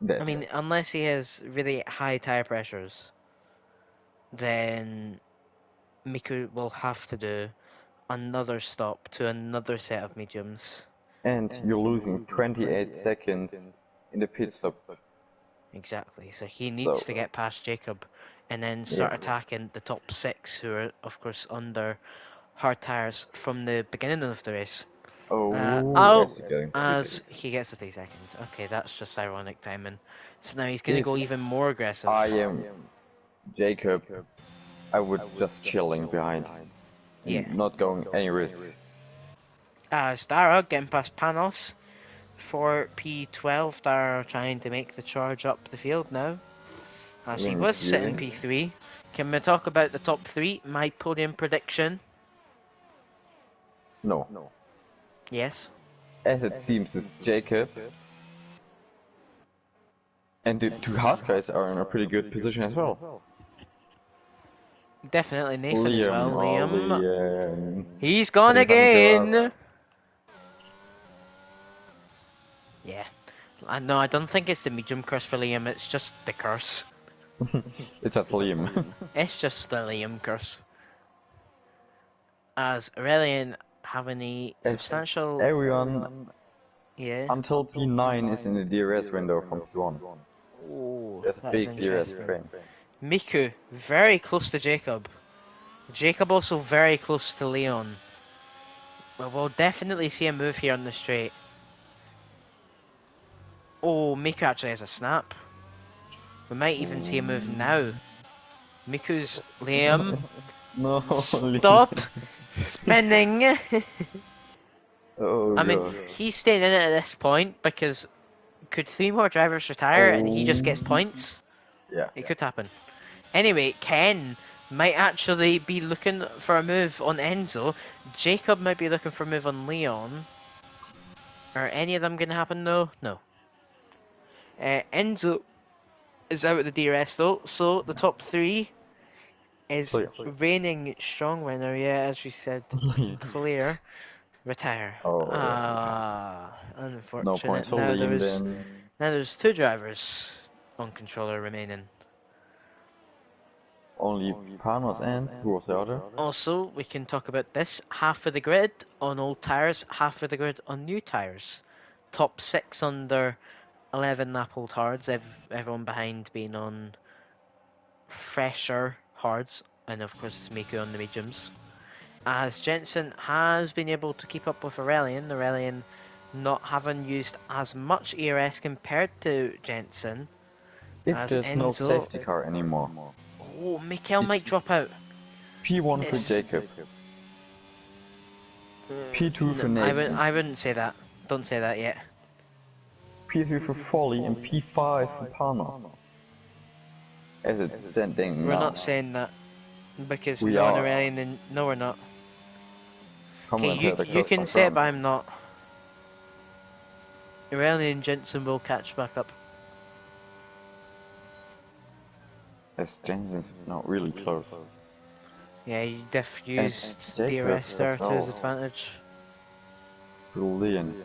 Dead. I mean, unless he has really high tyre pressures, then Miku will have to do another stop to another set of mediums. And you're losing 28 seconds in the pit stop. Exactly, so he needs to get past Jacob and then start attacking the top 6, who are, of course, under hard tyres from the beginning of the race. As he gets the 3 seconds. Okay, that's just ironic timing. So now he's going to go even more aggressive. I am Jacob. I would just chilling behind. Not going any risk. Dara getting past Panos for P12. Dara trying to make the charge up the field now. As he was sitting P3. Can we talk about the top 3? My podium prediction? No. Yes. As it seems, it's Jacob. And the 2 Haas guys are in a pretty good position as well. Definitely Nathan as well. Liam. He's gone again! Yeah. No, I don't think it's the medium curse for Liam, it's just the curse. It's just Liam. It's just the Liam curse. As Aurelian having a substantial... Everyone until P9 is in the DRS window from P1. Oh, there's a big DRS train. Miku, very close to Jacob. Jacob also very close to Leon. Well, we'll definitely see a move here on the straight. Oh, Miku actually has a snap. We might even see a move now. Miku's... Liam. No, Stop spinning. I mean, he's staying in it at this point because could 3 more drivers retire and he just gets points? Yeah. It could happen. Anyway, Ken might actually be looking for a move on Enzo. Jacob might be looking for a move on Leon. Are any of them going to happen though? No. Enzo is out at the DRS though, so the top 3 is reigning strong winner, yeah, as we said. Clear. Retire. Unfortunate. No points for Liam then. Now there's 2 drivers on controller remaining. Only Panos and who was the other? Also, we can talk about this. Half of the grid on old tyres, half of the grid on new tyres. Top 6 under 11 lap old hards, everyone behind being on fresher hards, and of course it's Miku on the mediums. As Jensen has been able to keep up with Aurelian not having used as much ERS compared to Jensen. If there's no safety car anymore. Oh, Mikael might drop out. P1 for Jacob. P2 for Nathan. I wouldn't say that. Don't say that yet. P3 for Folly and P5 for Panos. As it's sending We're not saying that. Because we no are. one Aurelian and no we're not. Okay, you can say it, but I'm not. Aurelian and Jensen will catch back up. As Jensen's not really close. Yeah, you And used Jacob DRS as there to his well. advantage. Brilliant.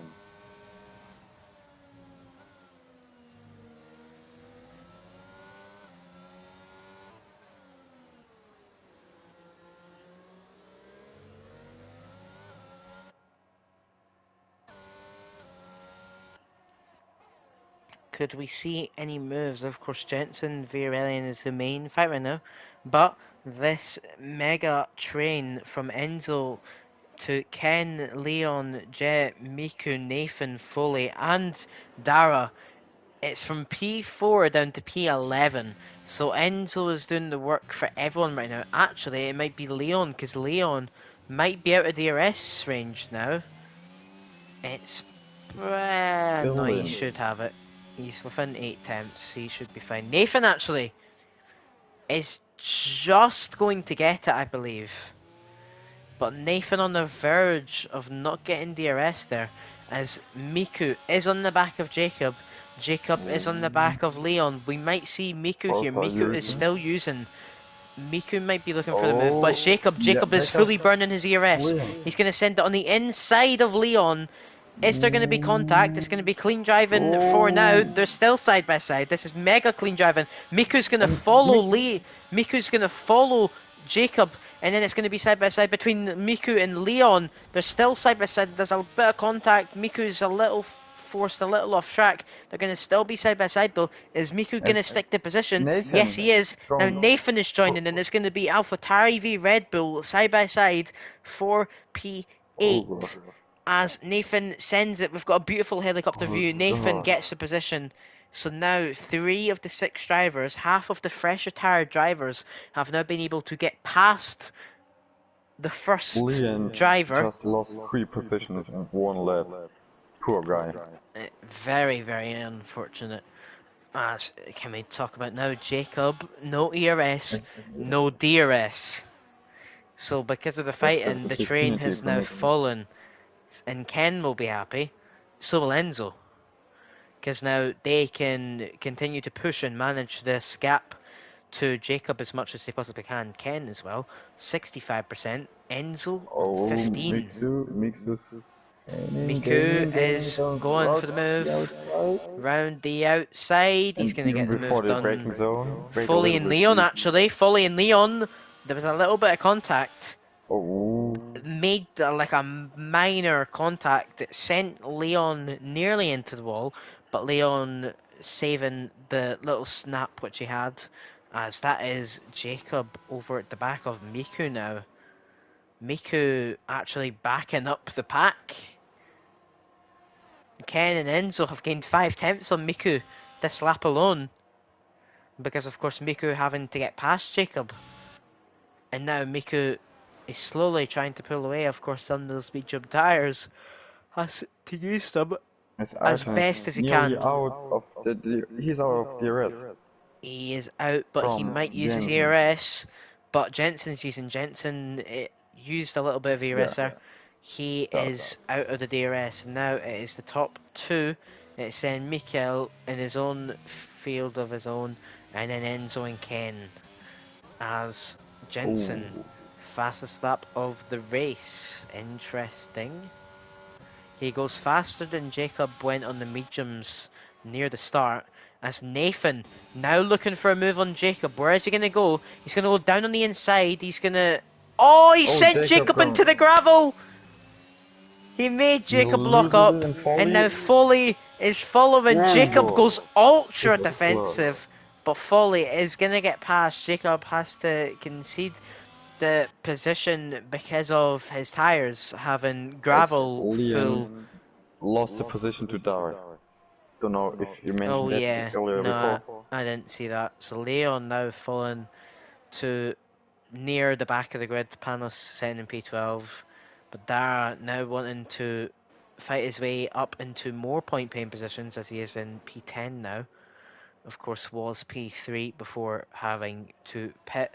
Could we see any moves? Of course, Jensen, Viorelian is the main fight right now, but this mega train from Enzo to Ken, Leon, Jet, Miku, Nathan, Foley, and Dara. It's from P4 down to P11. So Enzo is doing the work for everyone right now. Actually, it might be Leon, because Leon might be out of DRS range now. It's... no, he Brilliant. should have it. He's within 8 attempts, he should be fine. Nathan, actually, is just going to get it, I believe. But Nathan on the verge of not getting DRS there, as Miku is on the back of Jacob. Jacob is on the back of Leon. We might see Miku here. Miku is still using. Miku might be looking for the move, but it's Jacob. Yeah, Jacob is fully burning his ERS. Brilliant. He's going to send it on the inside of Leon. Is there going to be contact? It's going to be clean driving for now. They're still side by side. This is mega clean driving. Miku's going to And follow Lee. Miku's going to follow Jacob. And then it's going to be side by side between Miku and Leon. They're still side by side. There's a bit of contact. Miku's a little forced a little off track. They're going to still be side by side though. Is Miku going to stick to position? Nathan Yes, he is. Now from Nathan is joining, and it's going to be AlphaTauri v Red Bull side by side for P8. As Nathan sends it, we've got a beautiful helicopter view. Nathan gets the position. So now 3 of the 6 drivers, half of the fresh retired drivers, have now been able to get past the first Leon driver. just lost 3 positions in 1 lap. Poor guy. Very, very unfortunate. As can we talk about now? Jacob, no ERS, no DRS. So because of the fighting, the train has now fallen, and Ken will be happy. So will Enzo, because now they can continue to push and manage this gap to Jacob as much as they possibly can. Ken as well, 65%. Enzo, 15. Miku is going for the move. Round the outside, he's going to get the move done. Foley and Leon, actually. Foley and Leon, there was a little bit of contact. Made like a minor contact that sent Leon nearly into the wall, but Leon saving the little snap which he had, as that is Jacob over at the back of Miku now. Miku actually backing up the pack. Ken and Enzo have gained 5 tenths on Miku this lap alone, because of course Miku having to get past Jacob, and now Miku is slowly trying to pull away. Of course, on those medium tires, has to use them as best as he can. He's out of DRS. He is out, but he might use his ERS. But Jensen's using Jensen. It used a little bit of ERS there. He is out of the DRS. Now it is the top 2. It's then Mikael in his own field of his own, and then Enzo and Ken. As Jensen, fastest lap of the race. Interesting. He goes faster than Jacob went on the mediums near the start. As Nathan now looking for a move on Jacob. Where is he going to go? He's going to go down on the inside. He's going to... Oh, he sent Jacob into the gravel! He made Jacob lock up. And now Foley is following. Jacob goes ultra defensive. But Foley is going to get past. Jacob has to concede the position because of his tyres having gravel full. Lost the position to Dara. Don't know if you mentioned that earlier before. I didn't see that. So Leon now falling to near the back of the grid. Panos setting in P12. But Dara now wanting to fight his way up into more point paying positions, as he is in P10 now. Of course, was P3 before having to pit.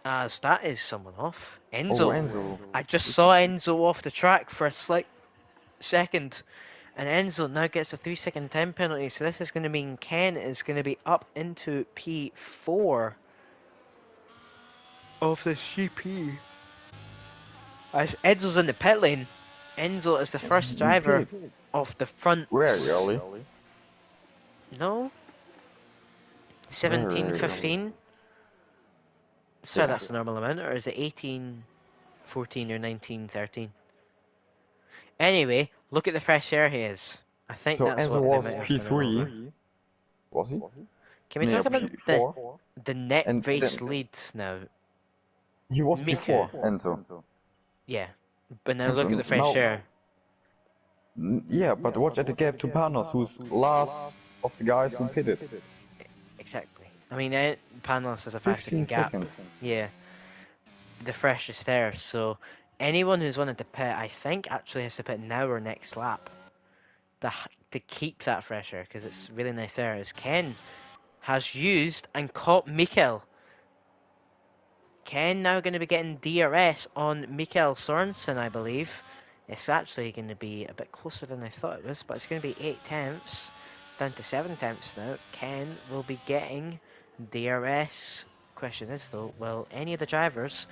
As that is someone off. Enzo. I just saw Enzo off the track for a slight second. And Enzo now gets a 3-second time penalty. So this is going to mean Ken is going to be up into P4. of this GP. As Enzo's in the pit lane. Enzo is the first driver of the front. Very early. No? 17, 15? Sorry, that's the normal amount, or is it 18, 14, or 19, 13? Anyway, look at the fresh air he is. I think So that's Enzo what was they might have P3. Was he? Can we talk about P4? the net And race lead now? He was Miku. P4, Enzo. Yeah, but now Enzo, look at the fresh air. Yeah, but watch at the gap to Panos, who's last of the guys who pitted. Exactly. I mean, Panos has a 15 gap. seconds. Yeah, the freshest air. So anyone who's wanted to pit, I think, actually has to pit now or next lap to keep that fresh air, because it's really nice air. As Ken has used and caught Mikkel. Ken now going to be getting DRS on Mikkel Sorensen, I believe. It's actually going to be a bit closer than I thought it was, but it's going to be 8 tenths down to 7 tenths now. Ken will be getting DRS. Question is though, will any of the drivers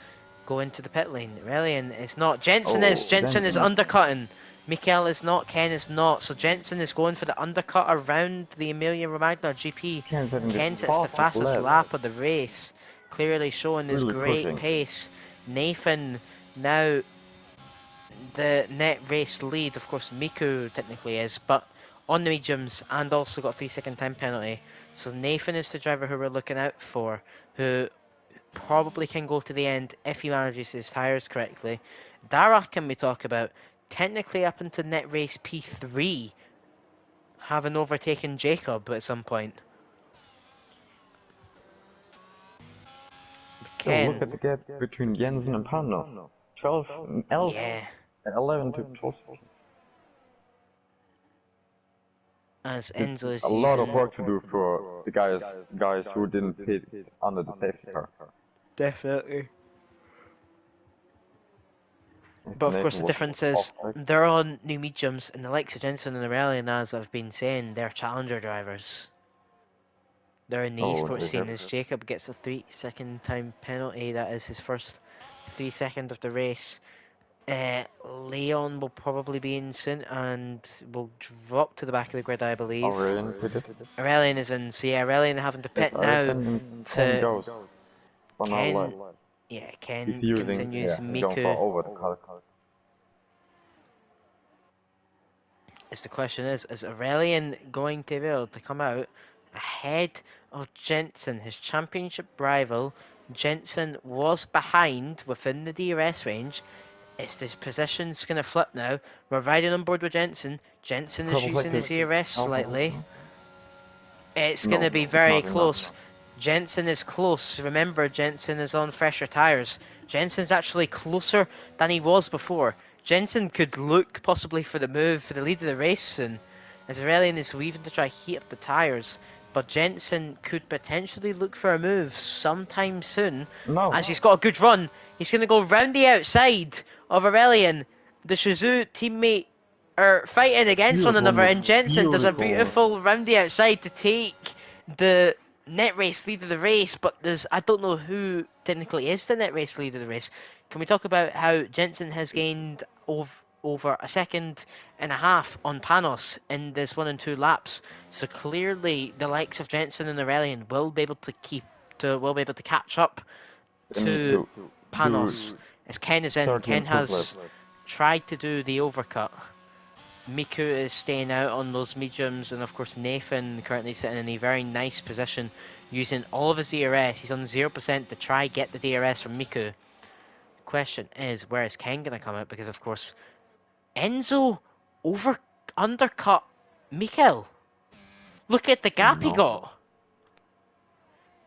go into the pit lane? Aurelian is not. Jensen is. Jensen is undercutting. Mikkel is not. Ken is not. So Jensen is going for the undercut around the Emilia-Romagna Gp. Ken sets the fastest lap of the race, clearly showing his great pace. Nathan now the net race lead. Of course, Miku technically is, but on the mediums, and also got a 3-second time penalty. So Nathan is the driver who we're looking out for, who probably can go to the end if he manages his tyres correctly. Dara can we talk about, technically up into net race P3, having overtaken Jacob at some point. Ken. So look at the gap between Jensen and Panos. 12, 11 to 12. As Enzo is a lot of work to do for the guys who didn't pit under the safety car. Definitely. But of course the difference is they're on new mediums, and the likes of Jensen and Aurelian, as I've been saying, they're challenger drivers. They're in the esports scene. As Jacob gets a 3-second time penalty, that is his first 3-second of the race. Leon will probably be in soon and will drop to the back of the grid, I believe. Aurelian is in, so yeah, Aurelian having to pit now to Ken. Yeah, Ken continues Miku. As the question is Aurelian going to be able to come out ahead of Jensen, his championship rival? Jensen was behind within the DRS range. It's the position's going to flip now. We're riding on board with Jensen. Jensen is using his DRS slightly. It's going to be very close. Jensen is close. Remember, Jensen is on fresher tyres. Jensen's actually closer than he was before. Jensen could look possibly for the move for the lead of the race soon, as Aurelian is weaving to try heat up the tyres. But Jensen could potentially look for a move sometime soon, as he's got a good run. He's going to go round the outside of Aurelian. The Shizu teammate are fighting against one another, and Jensen does a beautiful round the outside to take the net race lead of the race. But I don't know who technically is the net race lead of the race. Can we talk about how Jensen has gained over a second and a half on Panos in this 1 and 2 laps? So clearly, the likes of Jensen and Aurelian will be able to catch up to Panos. As Ken is in, Ken has tried to do the overcut. Miku is staying out on those mediums, and of course Nathan currently sitting in a very nice position, using all of his DRS. He's on 0% to try get the DRS from Miku. Question is, where is Ken going to come out? Because of course Enzo undercut Mikkel. Look at the gap he got.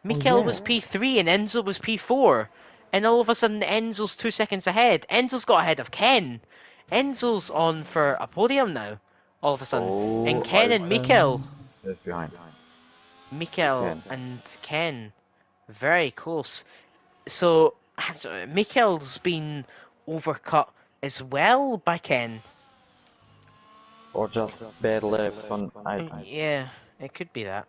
Mikkel was P3 and Enzo was P4, and all of a sudden Enzo's 2 seconds ahead. Enzo's got ahead of Ken. Enzo's on for a podium now, all of a sudden. And Ken and Mikkel. Is behind. Mikkel and Ken, very close. So Mikkel's been overcut as well by Ken. Or just bad laps on iPad. Yeah, it could be that.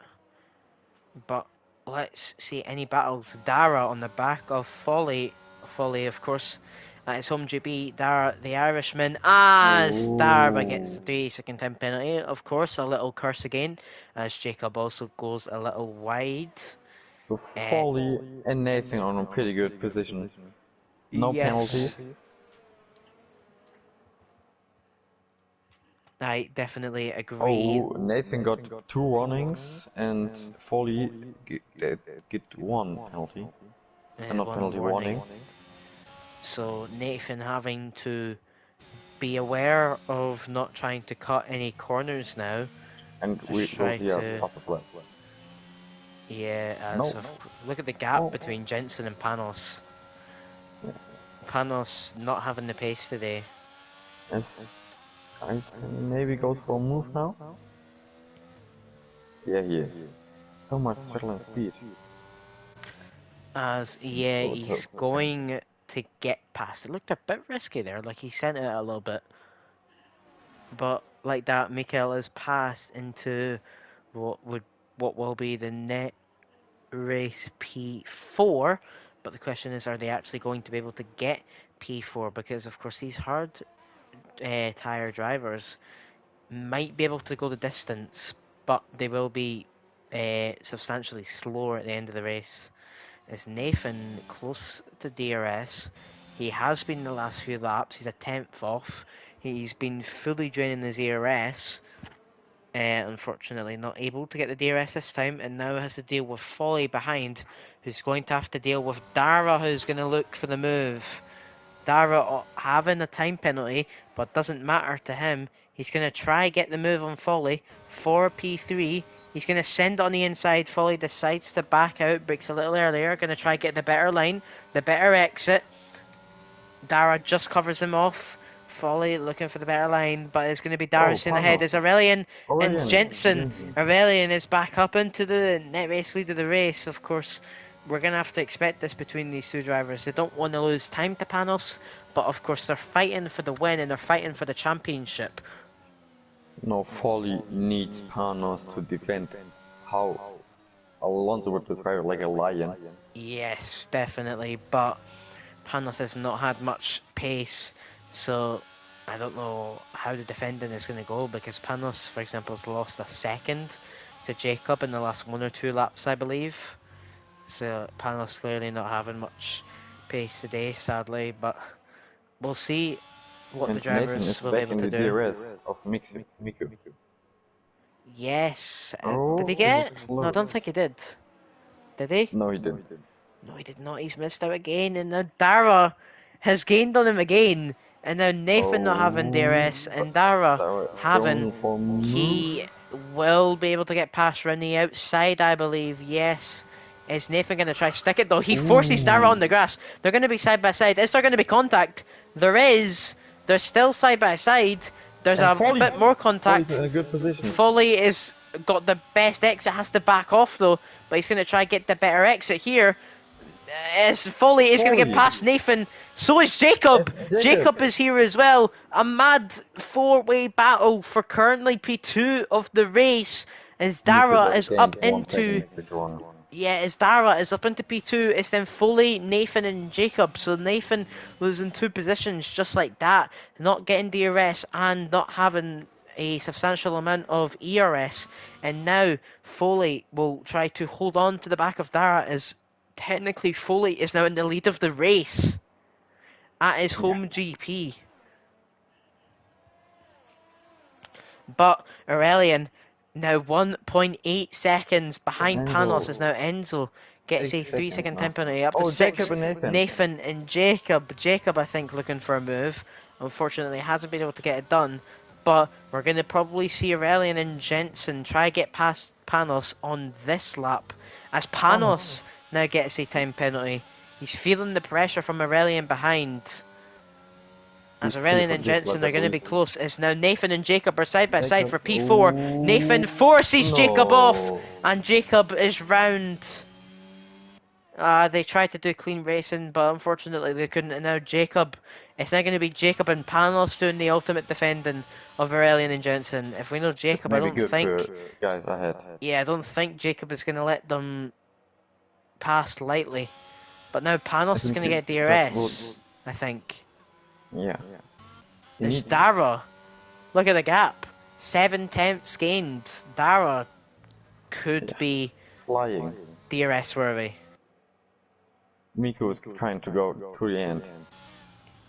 But let's see any battles. Dara on the back of Folly. Folly, of course, at his home GP. Dara, the Irishman, as Dara gets the 3-second time penalty. Of course, a little curse again, as Jacob also goes a little wide. So Foley and Nathan are in a pretty good position. No penalties. I definitely agree. Oh, Nathan got 2 warnings and Foley get 1 penalty. And not penalty, warning. So Nathan having to be aware of not trying to cut any corners now. And we'll see a fastest lap. Yeah, as look at the gap between Jensen and Panos. Yeah. Panos not having the pace today. Yes. I can maybe go for a move now? Yeah, he is. So much settling speed. As, yeah, he's going to get past. It looked a bit risky there, like he sent it a little bit. But like that, Mikael has passed into what will be the net race P4. But the question is, are they actually going to be able to get P4? Because of course these hard tyre drivers might be able to go the distance, but they will be substantially slower at the end of the race. Is Nathan close to DRS? He has been the last few laps. He's a 10th off. He's been fully draining his ERS. Unfortunately, not able to get the DRS this time, and now has to deal with Folly behind, who's going to have to deal with Dara, who's going to look for the move. Dara having a time penalty, but doesn't matter to him. He's going to try get the move on Folly for P3. He's going to send on the inside. Folly decides to back out, breaks a little earlier. Going to try get the better line, the better exit. Dara just covers him off. Folly looking for the better line, but it's going to be Darius in ahead. It's Aurelian and Jensen. Aurelian is back up into the net race lead of the race. Of course, we're going to have to expect this between these two drivers. They don't want to lose time to Panos, but of course they're fighting for the win and they're fighting for the championship. No, Folly needs Panos to defend. How Alonso would describe it, like a lion. Yes, definitely, but Panos has not had much pace, so I don't know how the defending is going to go, because Panos, for example, has lost a second to Jacob in the last 1 or 2 laps, I believe. So Panos clearly not having much pace today, sadly, but we'll see what the drivers will be able to do. DRS of Miku. Yes. Did he get it? No, I don't think he did. Did he? No, he didn't. No, he did not. He's missed out again, and now Dara has gained on him again. And now Nathan not having DRS, and Dara having. He will be able to get past around the outside, I believe. Yes. Is Nathan going to try stick it though? He forces Dara on the grass. They're going to be side by side. Is there going to be contact? There is. They're still side by side. There's a bit more contact. Foley's in a good position. Foley is got the best exit. Has to back off though, but he's going to try get the better exit here. As Foley is going to get past Nathan. So is Jacob. Jacob is here as well. A mad 4-way battle for currently P2 of the race. As Dara is up into. Yeah, as Dara is up into P2, it's then Foley, Nathan and Jacob. So Nathan losing 2 positions just like that. Not getting DRS and not having a substantial amount of ERS. And now Foley will try to hold on to the back of Dara, as technically Foley is now in the lead of the race at his home GP. But Aurelian, now 1.8 seconds behind Panos, is now Enzo. Gets a 3-second time penalty up to 6. Jacob and Nathan and Jacob. Jacob, I think, looking for a move. Unfortunately, hasn't been able to get it done. But we're going to probably see Aurelian and Jensen try get past Panos on this lap. As Panos now gets a time penalty. He's feeling the pressure from Aurelian behind. As Aurelian and Jensen are going to be close. It's now Nathan and Jacob are side by side for P4. Nathan forces Jacob off, and Jacob is round. They tried to do clean racing, but unfortunately they couldn't. And now Jacob, it's now going to be Jacob and Panos doing the ultimate defending of Aurelian and Jensen. If we know Jacob, I don't think. Guys ahead. Yeah, I don't think Jacob is going to let them passed lightly. But now Panos is going to get DRS, I think. Yeah. It's Dara. Look at the gap. 7/10 gained. Dara could be flying. DRS worthy. Miko is trying to go to the end.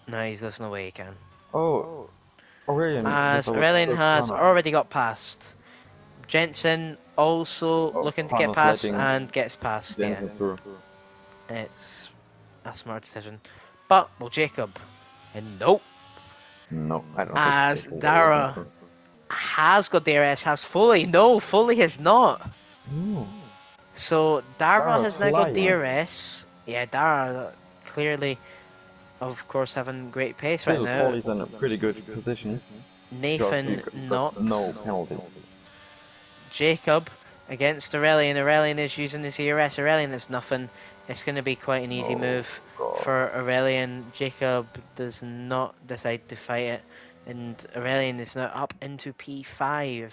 No, there's no way he can. Oh, Aurelian. As Aurelian has already got past. Jensen also looking to get past and gets past. Yeah. It's a smart decision. But, well, Jacob. And nope. No, I don't as Dara has got DRS, has Foley. No, Foley has not. Ooh. So Dara has now got DRS. Yeah, Dara clearly, of course, having great pace right now. Foley's in a pretty good position. Nathan not. No penalty. Jacob against Aurelian. Aurelian is using his DRS. Aurelian is nothing. It's going to be quite an easy move for Aurelian. Jacob does not decide to fight it. And Aurelian is now up into P5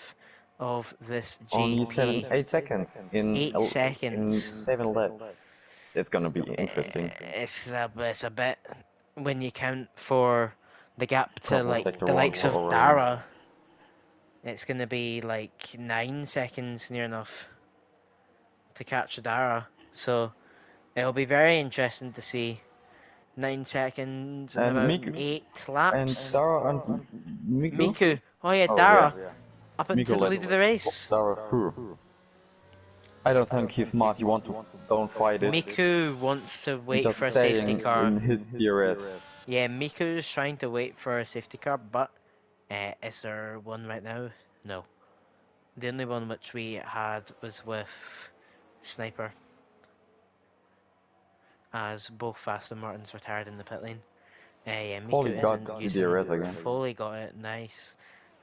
of this GP. Only 8 seconds. In 8 seconds. In 7 laps. It's going to be interesting. It's a bit when you count for the gap to like the likes of Dara. It's going to be like 9 seconds near enough to catch Dara. So it'll be very interesting to see 9 seconds and about Miku, 8 laps. And Dara and Miku. Oh yeah, Dara. Up into the lead of the race. Dara through. I don't think he's smart. You don't fight it. Miku wants to wait for a safety car. In his DRS. Yeah, Miku's trying to wait for a safety car, but is there one right now? No. The only one which we had was with Sniper, as both Aston Martins retired in the pit lane. Yeah, Miku got DRS again. Foley got it, nice.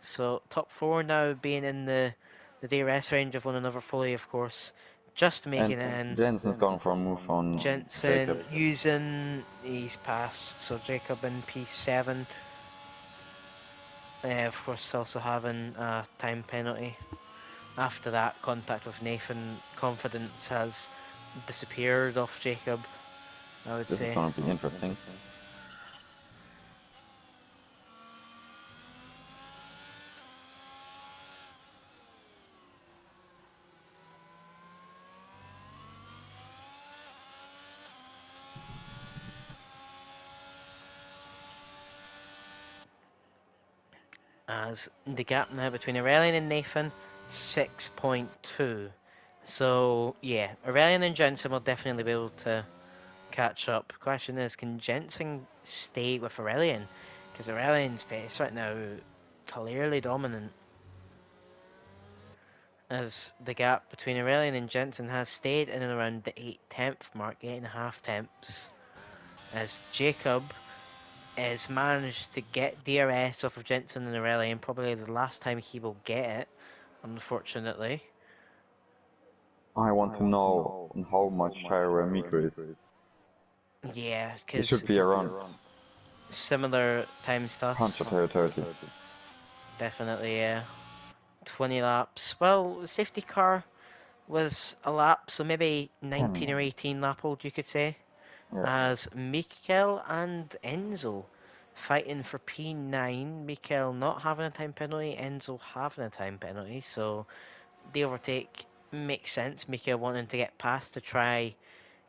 So top 4 now being in the DRS range of one another. Foley, of course, just making it in. Jensen's gone for a move on Jensen using, he's passed, so Jacob in P7. Of course, also having a time penalty. After that contact with Nathan, confidence has disappeared off Jacob, I would say. This is going to be interesting. As the gap now between Aurelian and Nathan, 6.2. So yeah, Aurelian and Jensen will definitely be able to catch up. Question is, can Jensen stay with Aurelian? Because Aurelian's pace right now clearly dominant. As the gap between Aurelian and Jensen has stayed in and around the 8/10 mark, 8.5 tenths. As Jacob has managed to get DRS off of Jensen and Aurelian, probably the last time he will get it, unfortunately. I want to know how much higher Miku is. Yeah, because it should be around similar time stuff. 130. Definitely, yeah. 20 laps. Well, the safety car was a lap, so maybe 19 or 18 lap old, you could say. Yeah. As Mikel and Enzo fighting for P9. Mikel not having a time penalty, Enzo having a time penalty, so the overtake makes sense. Mikel wanting to get past to try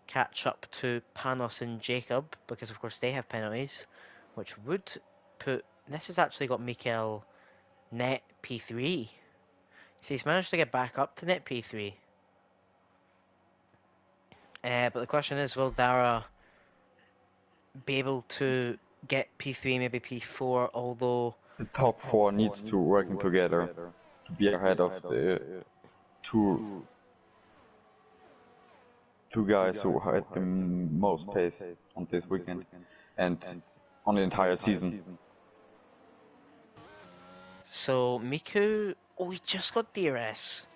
catch up to Panos and Jacob, because of course they have penalties, which would put... This has actually got Mikel net P3. So he's managed to get back up to net P3. But the question is, will Dara be able to get P3, maybe P4, although... The top 4 needs to working together to be ahead of the two guys who had the most pace on this weekend and on the entire season. So Miku, he just got DRS.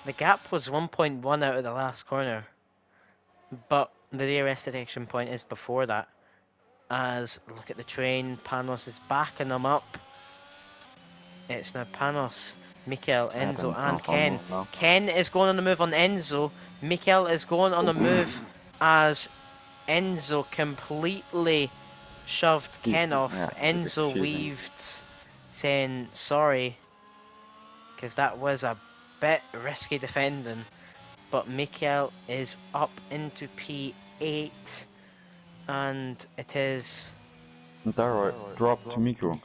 The gap was 1.1 out of the last corner, but the DRS detection point is before that. As, look at the train, Panos is backing them up. It's now Panos, Mikel, Enzo and Ken. Ken is going on the move on Enzo. Mikel is going on a move as Enzo completely shoved Ken off. Yeah, Enzo weaved, saying sorry, because that was a bit risky defending. But Mikel is up into P8, and it is... Dara dropped to Miko.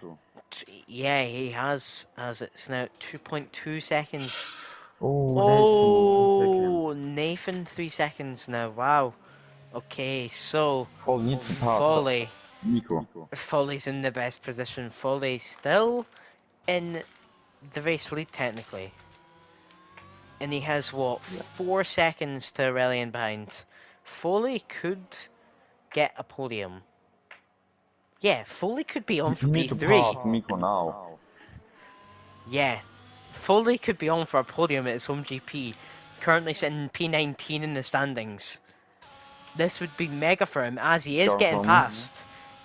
Yeah, he has, as it's now 2.2 seconds. Oh, Nathan 3 seconds now, wow. Okay, so Foley needs to pass Foley. Miko. Foley's in the best position. Foley's still in the race lead technically. And he has, what, 4 seconds to Aurelian behind. Foley could get a podium. Yeah, Foley could be on for You P3. need to pass Miko now. Yeah, Foley could be on for a podium at his home GP. Currently sitting P19 in the standings. This would be mega for him, as he is getting past.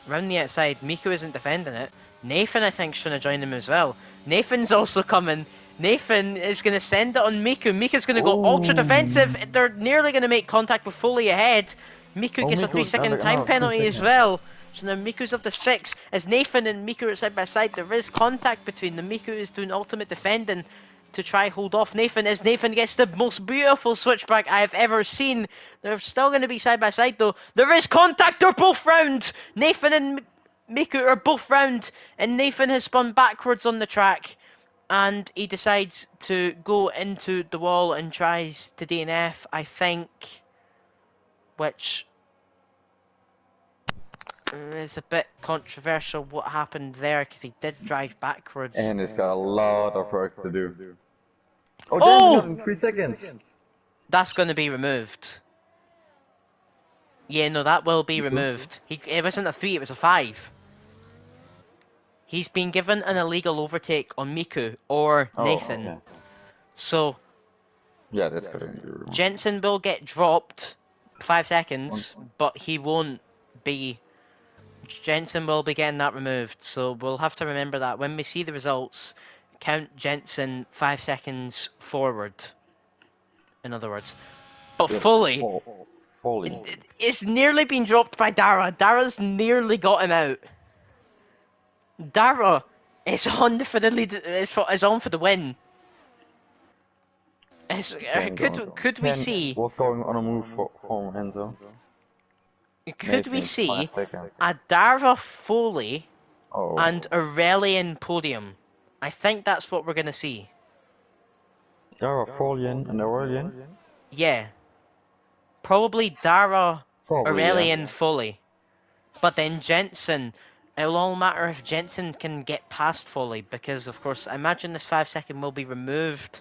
Round the outside, Miku isn't defending it. Nathan, I think, is trying to join him as well. Nathan's also coming. Nathan is going to send it on Miku. Miku's going to go ultra defensive. They're nearly going to make contact with Foley ahead. Miku gets a 3-second time penalty as well. So now Miku's up to 6. As Nathan and Miku are side by side, there is contact between them. Miku is doing ultimate defending to try hold off Nathan, as Nathan gets the most beautiful switchback I have ever seen. They're still going to be side by side though. There is contact, they're both round! Nathan and Miku are both round, and Nathan has spun backwards on the track, and he decides to go into the wall and tries to DNF, I think, which is a bit controversial what happened there, because he did drive backwards. And he's got a lot of work to do. Oh! In 3 seconds! That's going to be removed. Yeah, no, that will be removed. It wasn't a 3, it was a 5. He's been given an illegal overtake on Miku or Nathan. Okay. So, yeah, that's good. Jensen will get dropped 5 seconds, but he won't be. Jensen will be getting that removed. So we'll have to remember that when we see the results. Count Jensen 5 seconds forward. In other words, but Foley is nearly been dropped by Dara. Dara's nearly got him out. Dara is on for the lead. Is on for the win. Could we see? What's going on a move from Enzo? Could we see a Dara Foley and Aurelian podium? I think that's what we're gonna see. Dara, Foley, and Aurelian? Yeah. Probably Dara, Aurelian, Foley. But then Jensen, it'll all matter if Jensen can get past Foley, because of course I imagine this 5 second will be removed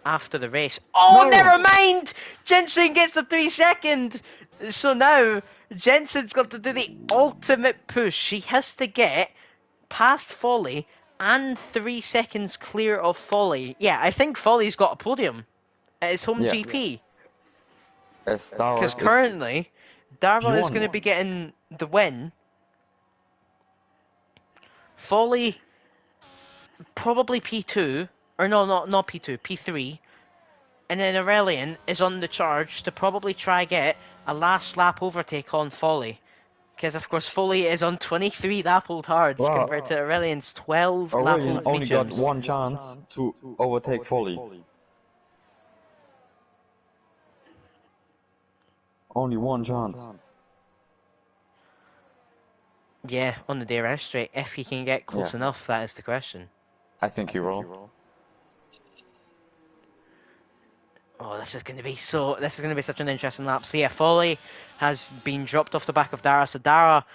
after the race. Oh, no! Never mind! Jensen gets the 3 second! So now, Jensen's got to do the ultimate push. He has to get past Foley and 3 seconds clear of Foley. Yeah, I think Foley's got a podium at his home GP. Because currently, Dara is going to be getting the win. Foley, probably P2, or no, not P2, P3. And then Aurelian is on the charge to probably try get a last lap overtake on Foley. Because of course Foley is on 23 lap hold hards compared to Aurelian's 12 lap hold mediums. Only got one chance to overtake Foley. Only one chance. Yeah, on the DRS straight. If he can get close enough, that is the question. I think he will. Oh, this is going to be such an interesting lap. So yeah, Foley has been dropped off the back of Dara. So Dara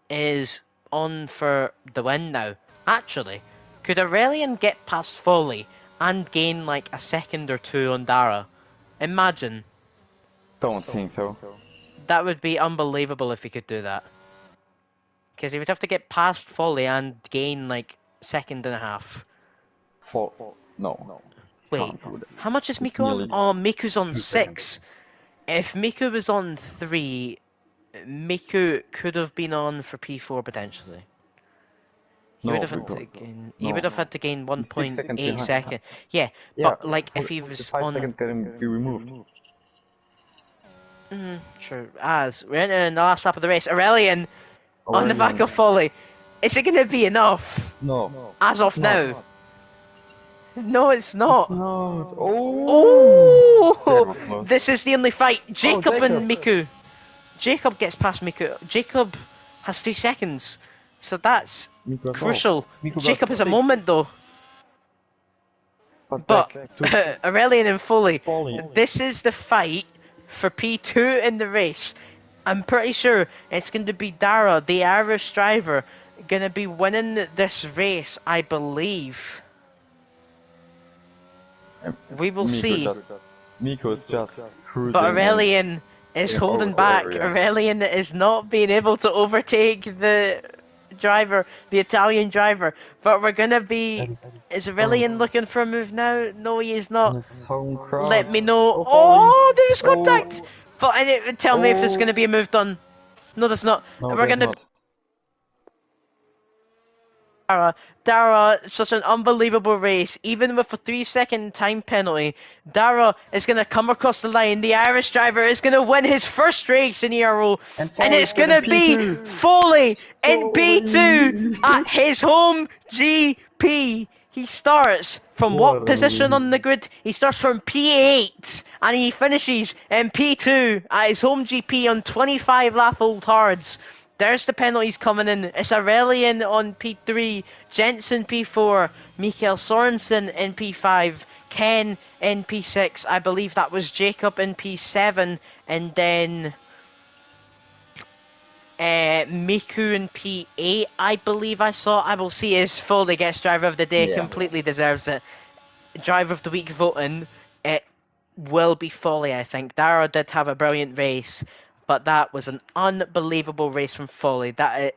is on for the win now. Actually, could Aurelian get past Foley and gain like a second or two on Dara? Imagine. Don't think so. That would be unbelievable if he could do that. Because he would have to get past Foley and gain like second and a half. No. Wait, how much is Miku on? Oh, Miku's on 6. If Miku was on 3, Miku could have been on for P4 potentially. He would have had to gain 1.8 seconds. Yeah, but like if he was 5 seconds can be removed. True. As we're entering the last lap of the race, Aurelian on the back Aurelian. of Folly. Is it going to be enough? No. As of It's not. now. No, it's It's not. not. Oh! That Oh! was close. This is the only fight. Oh, Jacob and Jacob. Miku. Jacob gets past Miku. Jacob has 3 seconds. So that's Miko as well. crucial. Miko Jacob got has a 6. moment though. But But back to Aurelian and Foley, Foley. this is the fight for P2 in the race. I'm pretty sure it's going to be Dara, the Irish driver, going to be winning this race, I believe. We will see. Miko is just cruising. But Aurelian is in holding over the back. area. Aurelian is not being able to overtake the driver, the Italian driver. But we're going to be... Is Aurelian looking for a move now? No, he is not. His home crowd. Let me know. Oh, Oh, there was Foley. contact! But tell me if there's going to be a move done. No, there's not. No, We're there's going to... not. Dara, such an unbelievable race, even with a 3-second time penalty. Dara is going to come across the line. The Irish driver is going to win his first race in Ero, and it's going to be Foley in P2 at his home GP. He starts from what position on the grid? He starts from P8 and he finishes in P2 at his home GP on 25 lap old hards. There's the penalties coming in. It's Aurelian on P3, Jensen P4, Mikael Sorensen in P5, Ken in P6. I believe that was Jacob in P7, and then Miku in P8. I believe I saw. I will see his Foley gets driver of the day. Completely deserves it. Driver of the week voting. It will be Foley, I think. Dara did have a brilliant race. But that was an unbelievable race from Foley. I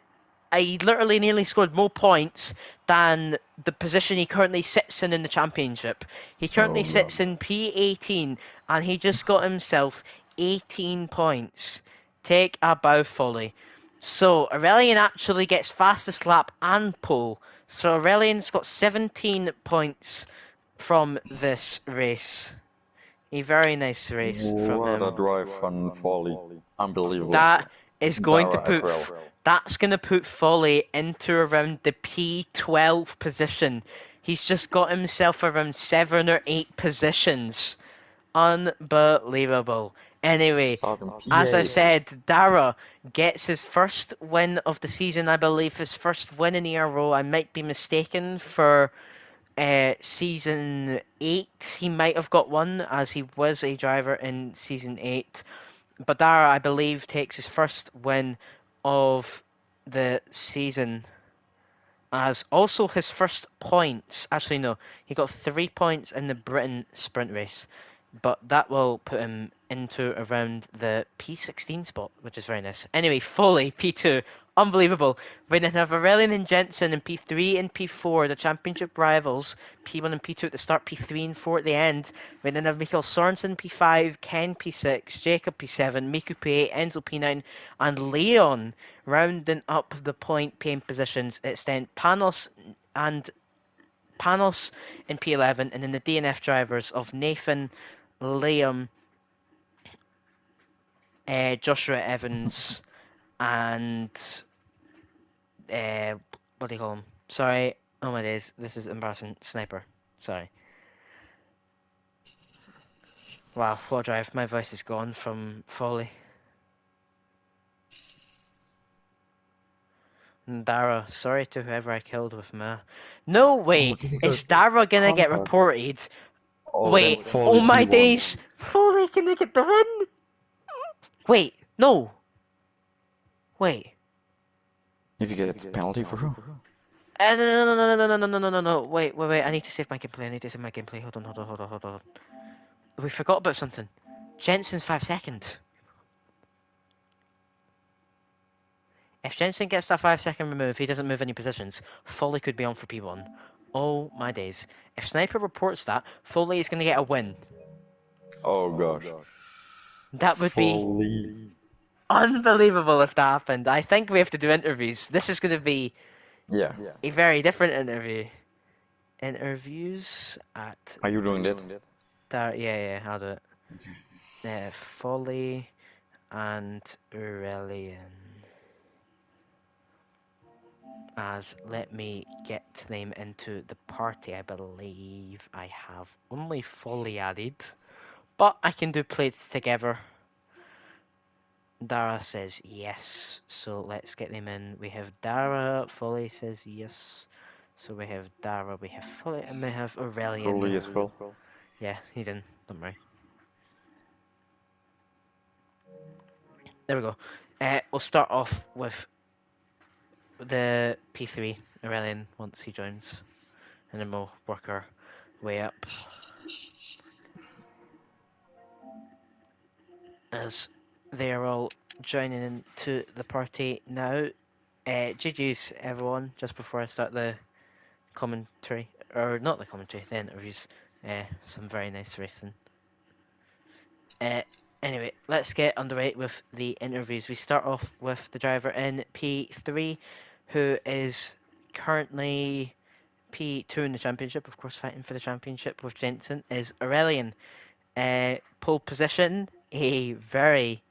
literally nearly scored more points than the position he currently sits in the championship. He currently sits in P18, and he just got himself 18 points. Take a bow, Foley. So Aurelian actually gets fastest lap and pole. So Aurelian's got 17 points from this race. A very nice race from him. What a drive from Foley. Unbelievable. That is going Dara to put... That's going to put Foley into around the P12 position. He's just got himself around 7 or 8 positions. Unbelievable. Anyway, as I said, Dara gets his first win of the season, I believe. His first win in Ero. I might be mistaken for... season 8, he might have got one as he was a driver in season 8. But Dara, I believe, takes his first win of the season as also his first points. Actually, no, he got 3 points in the Britain sprint race, but that will put him into around the P16 spot, which is very nice. Anyway, Foley, P2, unbelievable. We then have Aurelian and Jensen in P3 and P4, the championship rivals. P1 and P2 at the start, P3 and 4 at the end. We then have Mikael Sorensen P5, Ken P6, Jacob P7, Miku P8, Enzo P9, and Leon rounding up the point paying positions. It's then Panos in P11, and then the DNF drivers of Nathan, Liam, Joshua Evans, and what do you call him? Sorry, oh my days, this is embarrassing. Sniper, sorry. Wow, what a drive! My voice is gone from Foley. Dara, sorry to whoever I killed with me. No way! Is Dara gonna get reported? Wait, oh my days! Foley gonna get the win? Wait, no! Wait. If you get a penalty for sure. No. Wait. I need to save my gameplay. Hold on. We forgot about something. Jensen's 5 seconds. If Jensen gets that 5-second remove, he doesn't move any positions. Foley could be on for P1. Oh my days. If Sniper reports that, Foley is going to get a win. Oh gosh. That would be unbelievable if that happened. I think we have to do interviews. This is going to be a very different interview. Interviews at... Are you doing that? Yeah, I'll do it. Foley and Aurelian. Let me get them into the party. I believe I have only Folly added, but I can do plates together. Dara says yes, so let's get them in. We have Dara, Folly says yes. So we have Dara, we have Folly, and we have Aurelian. Fully as well. Yeah, he's in, don't worry. There we go. We'll start off with the P3, Aurelian, once he joins. And then we'll work our way up. As they are all joining into the party now. GG's everyone, just before I start the commentary, or not the commentary, the interviews. Some very nice racing. Anyway, let's get underway with the interviews. We start off with the driver in P3, who is currently P2 in the championship, of course, fighting for the championship with Jensen, is Aurelian. Pole position, a very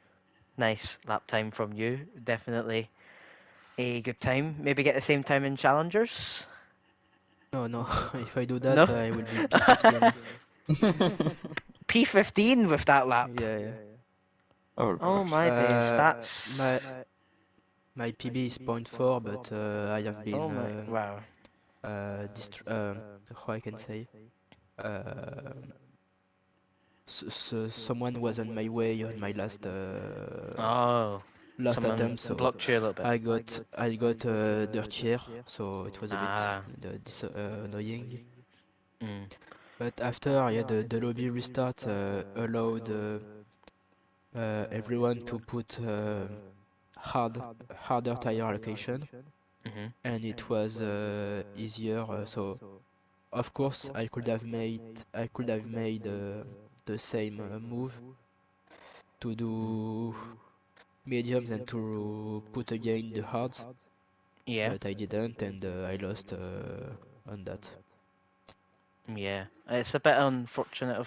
nice lap time from you. Definitely a good time. Maybe get the same time in Challengers? No, if I do that, No? I will be P15. P15 with that lap? Yeah. Oh my days, that's... My PB is 0.4, but I have been... Oh my... Wow. how I can say? Someone was on my way on my last someone attempt, so blocked you a little bit. I got dirtier, so it was a bit annoying. But after the lobby restart allowed everyone to put harder tire allocation, and it was easier. So of course I could have made the same move to do mediums and to put again the hards. Yeah. But I didn't, and I lost on that. Yeah, it's a bit unfortunate.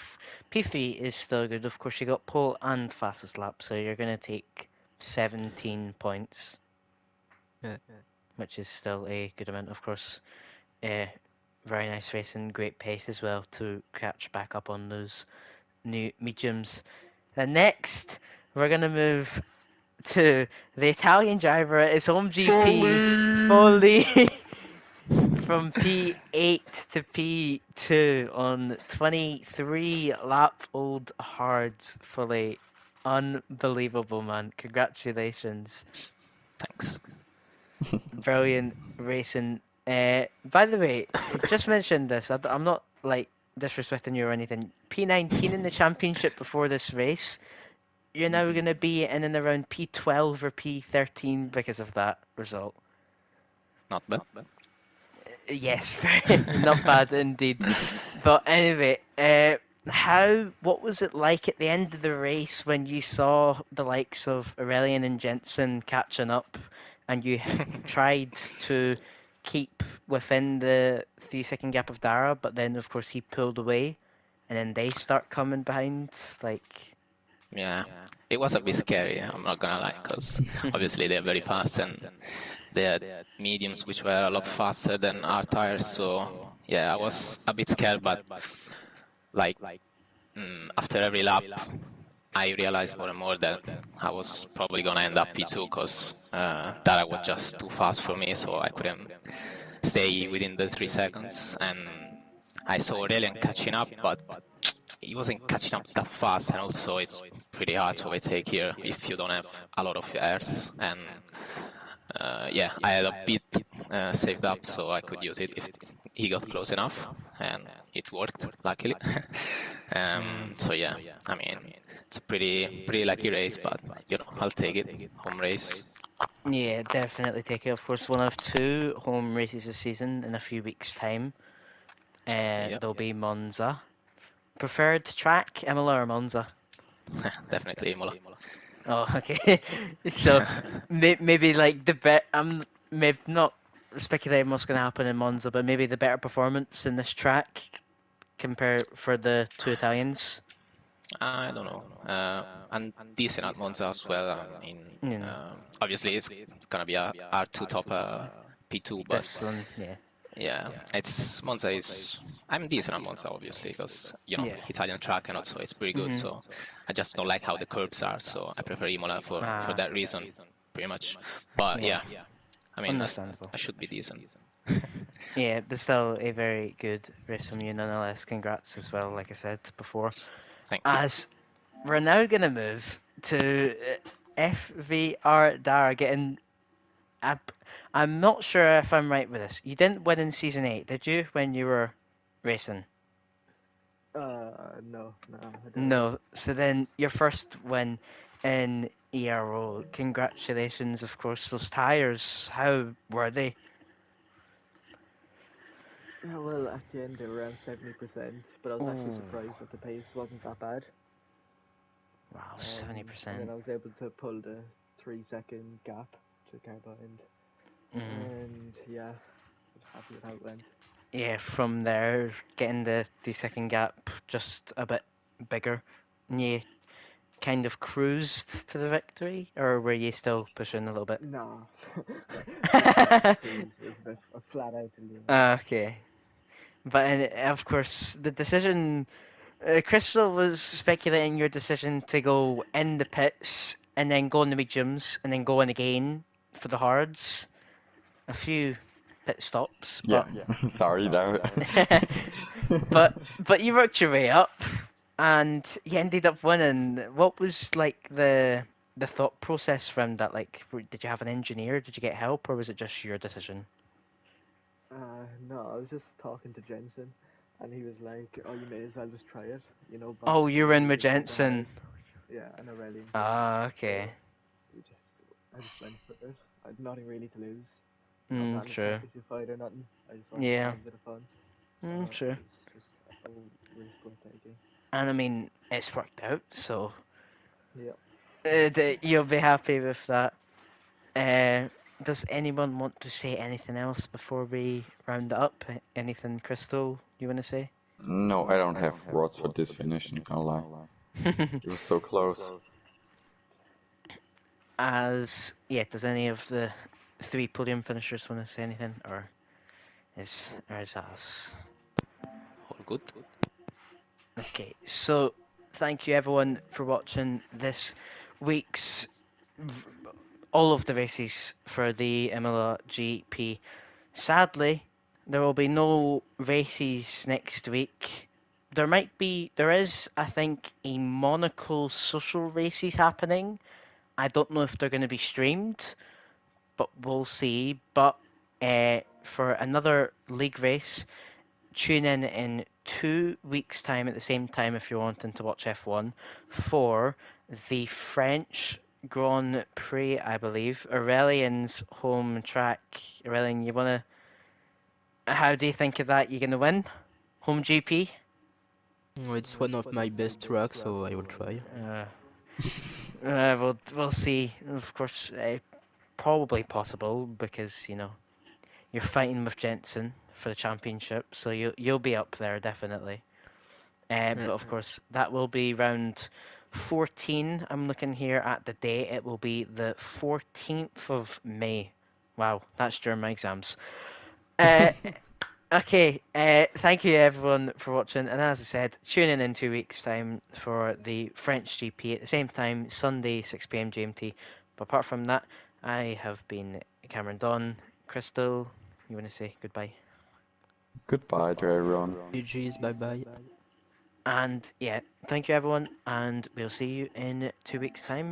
P3 is still good. Of course, you got pole and fastest lap, so you're going to take 17 points. Yeah. Which is still a good amount, of course. Very nice racing, great pace as well to catch back up on those new mediums. And next, we're going to move to the Italian driver at his home GP, Folly. From P8 to P2 on 23 lap old hards, Fully. Unbelievable, man. Congratulations. Thanks. Brilliant racing. By the way, just mentioned this. I'm not like disrespecting you or anything. P19 in the championship before this race. You're now going to be in and around P12 or P13 because of that result. Not bad. Yes, not bad indeed. But anyway, what was it like at the end of the race when you saw the likes of Aurelian and Jensen catching up, and you tried to keep within the 3-second gap of Dara, but then of course he pulled away, and then they start coming behind, like... Yeah, it was a bit scary, I'm not gonna lie, because obviously they're very fast and they had mediums which were a lot faster than our tires, so yeah, I was a bit scared, but like after every lap I realized more and more that I was probably gonna end up P2 because Dara was just too fast for me, so I couldn't stay within the 3 seconds, and I saw Aurelian catching up, but he wasn't catching up that fast, and also it's pretty hard to overtake here if you don't have a lot of airs, and yeah, I had a bit saved up so I could use it if he got close enough, and it worked, luckily. So yeah, I mean, it's a pretty lucky race, but you know, I'll take it, home race. Yeah, definitely take it. Of course, one of 2 home races this season in a few weeks' time. There'll be Monza. Preferred track, Imola or Monza? Definitely Imola. Oh, okay. So maybe like the bet. I'm maybe not speculating what's going to happen in Monza, but maybe the better performance in this track compared for the 2 Italians. I don't know. I'm decent at Monza as well. Obviously it's gonna be a R2 top P2, but This one, yeah. yeah, it's Monza is. I'm decent at Monza, obviously, because Yeah. Italian track and also it's pretty good. So I just don't like how the curbs are. So I prefer Imola for Ah. that reason, pretty much. But yeah, I mean, Understandable. I should be decent. Yeah, but still a very good race from you nonetheless. Congrats as well, like I said before. Thank you. As we're now going to move to FVR Dara getting... I'm not sure if I'm right with this. You didn't win in Season 8, did you, when you were racing? No, I didn't. No. So then your first win in ERO. Congratulations, of course. Those tyres, how were they? Yeah, well, at the end they were around 70%, but I was actually surprised that the pace wasn't that bad. Wow, 70%. And then I was able to pull the 3-second gap to car behind. And yeah, I was happy with how it went. Yeah, from there, getting the 2-second gap just a bit bigger. And you kind of cruised to the victory, or were you still pushing a little bit? No. It was a bit flat out in the end. Okay. But of course, the decision... Crystal was speculating your decision to go in the pits, and then go in the mediums, and then go in again for the hards. A few pit stops, but... Yeah, sorry, but you worked your way up, and you ended up winning. What was like the thought process from that? Like, did you have an engineer? Did you get help, or was it just your decision? No, I was just talking to Jensen, and he was like, "Oh, you may as well just try it, you know." Oh, you were in with with the Jensen. Yeah, and Aurelian. Ah, okay. So I just went for it. I had nothing really to lose. Not planning to True. championship fight or nothing. I just wanted to have a bit of fun. True. It's just a risk worth taking. And I mean, it's worked out, so Yeah. you'll be happy with that. Does anyone want to say anything else before we round it up? Anything, Crystal, you want to say? No, I don't have words for this finish, not gonna lie. It was so close. Does any of the 3 podium finishers want to say anything, or is us? All good. Okay, so thank you everyone for watching this week's all of the races for the Emilia GP. Sadly, there will be no races next week. There is, I think, a Monaco social races happening. I don't know if they're going to be streamed, but we'll see. But for another league race, tune in 2 weeks' time at the same time if you're wanting to watch F1 for the French Grand Prix, I believe. Aurelian's home track. Aurelian, you wanna? How do you think of that? You gonna win? Home GP? It's one of my best tracks, so I will try. We'll see. Of course, probably possible because you're fighting with Jensen for the championship, so you'll be up there definitely. But of course, that will be round 14. I'm looking here at the date. It will be the 14th of May. Wow, that's during my exams. Okay, thank you everyone for watching, and as I said, tune in 2 weeks' time for the French GP at the same time, Sunday 6 p.m. GMT. But apart from that, I have been Cameron Don. Crystal, you want to say goodbye? Goodbye to everyone. GG's, bye bye. And yeah, thank you everyone, and we'll see you in 2 weeks' time.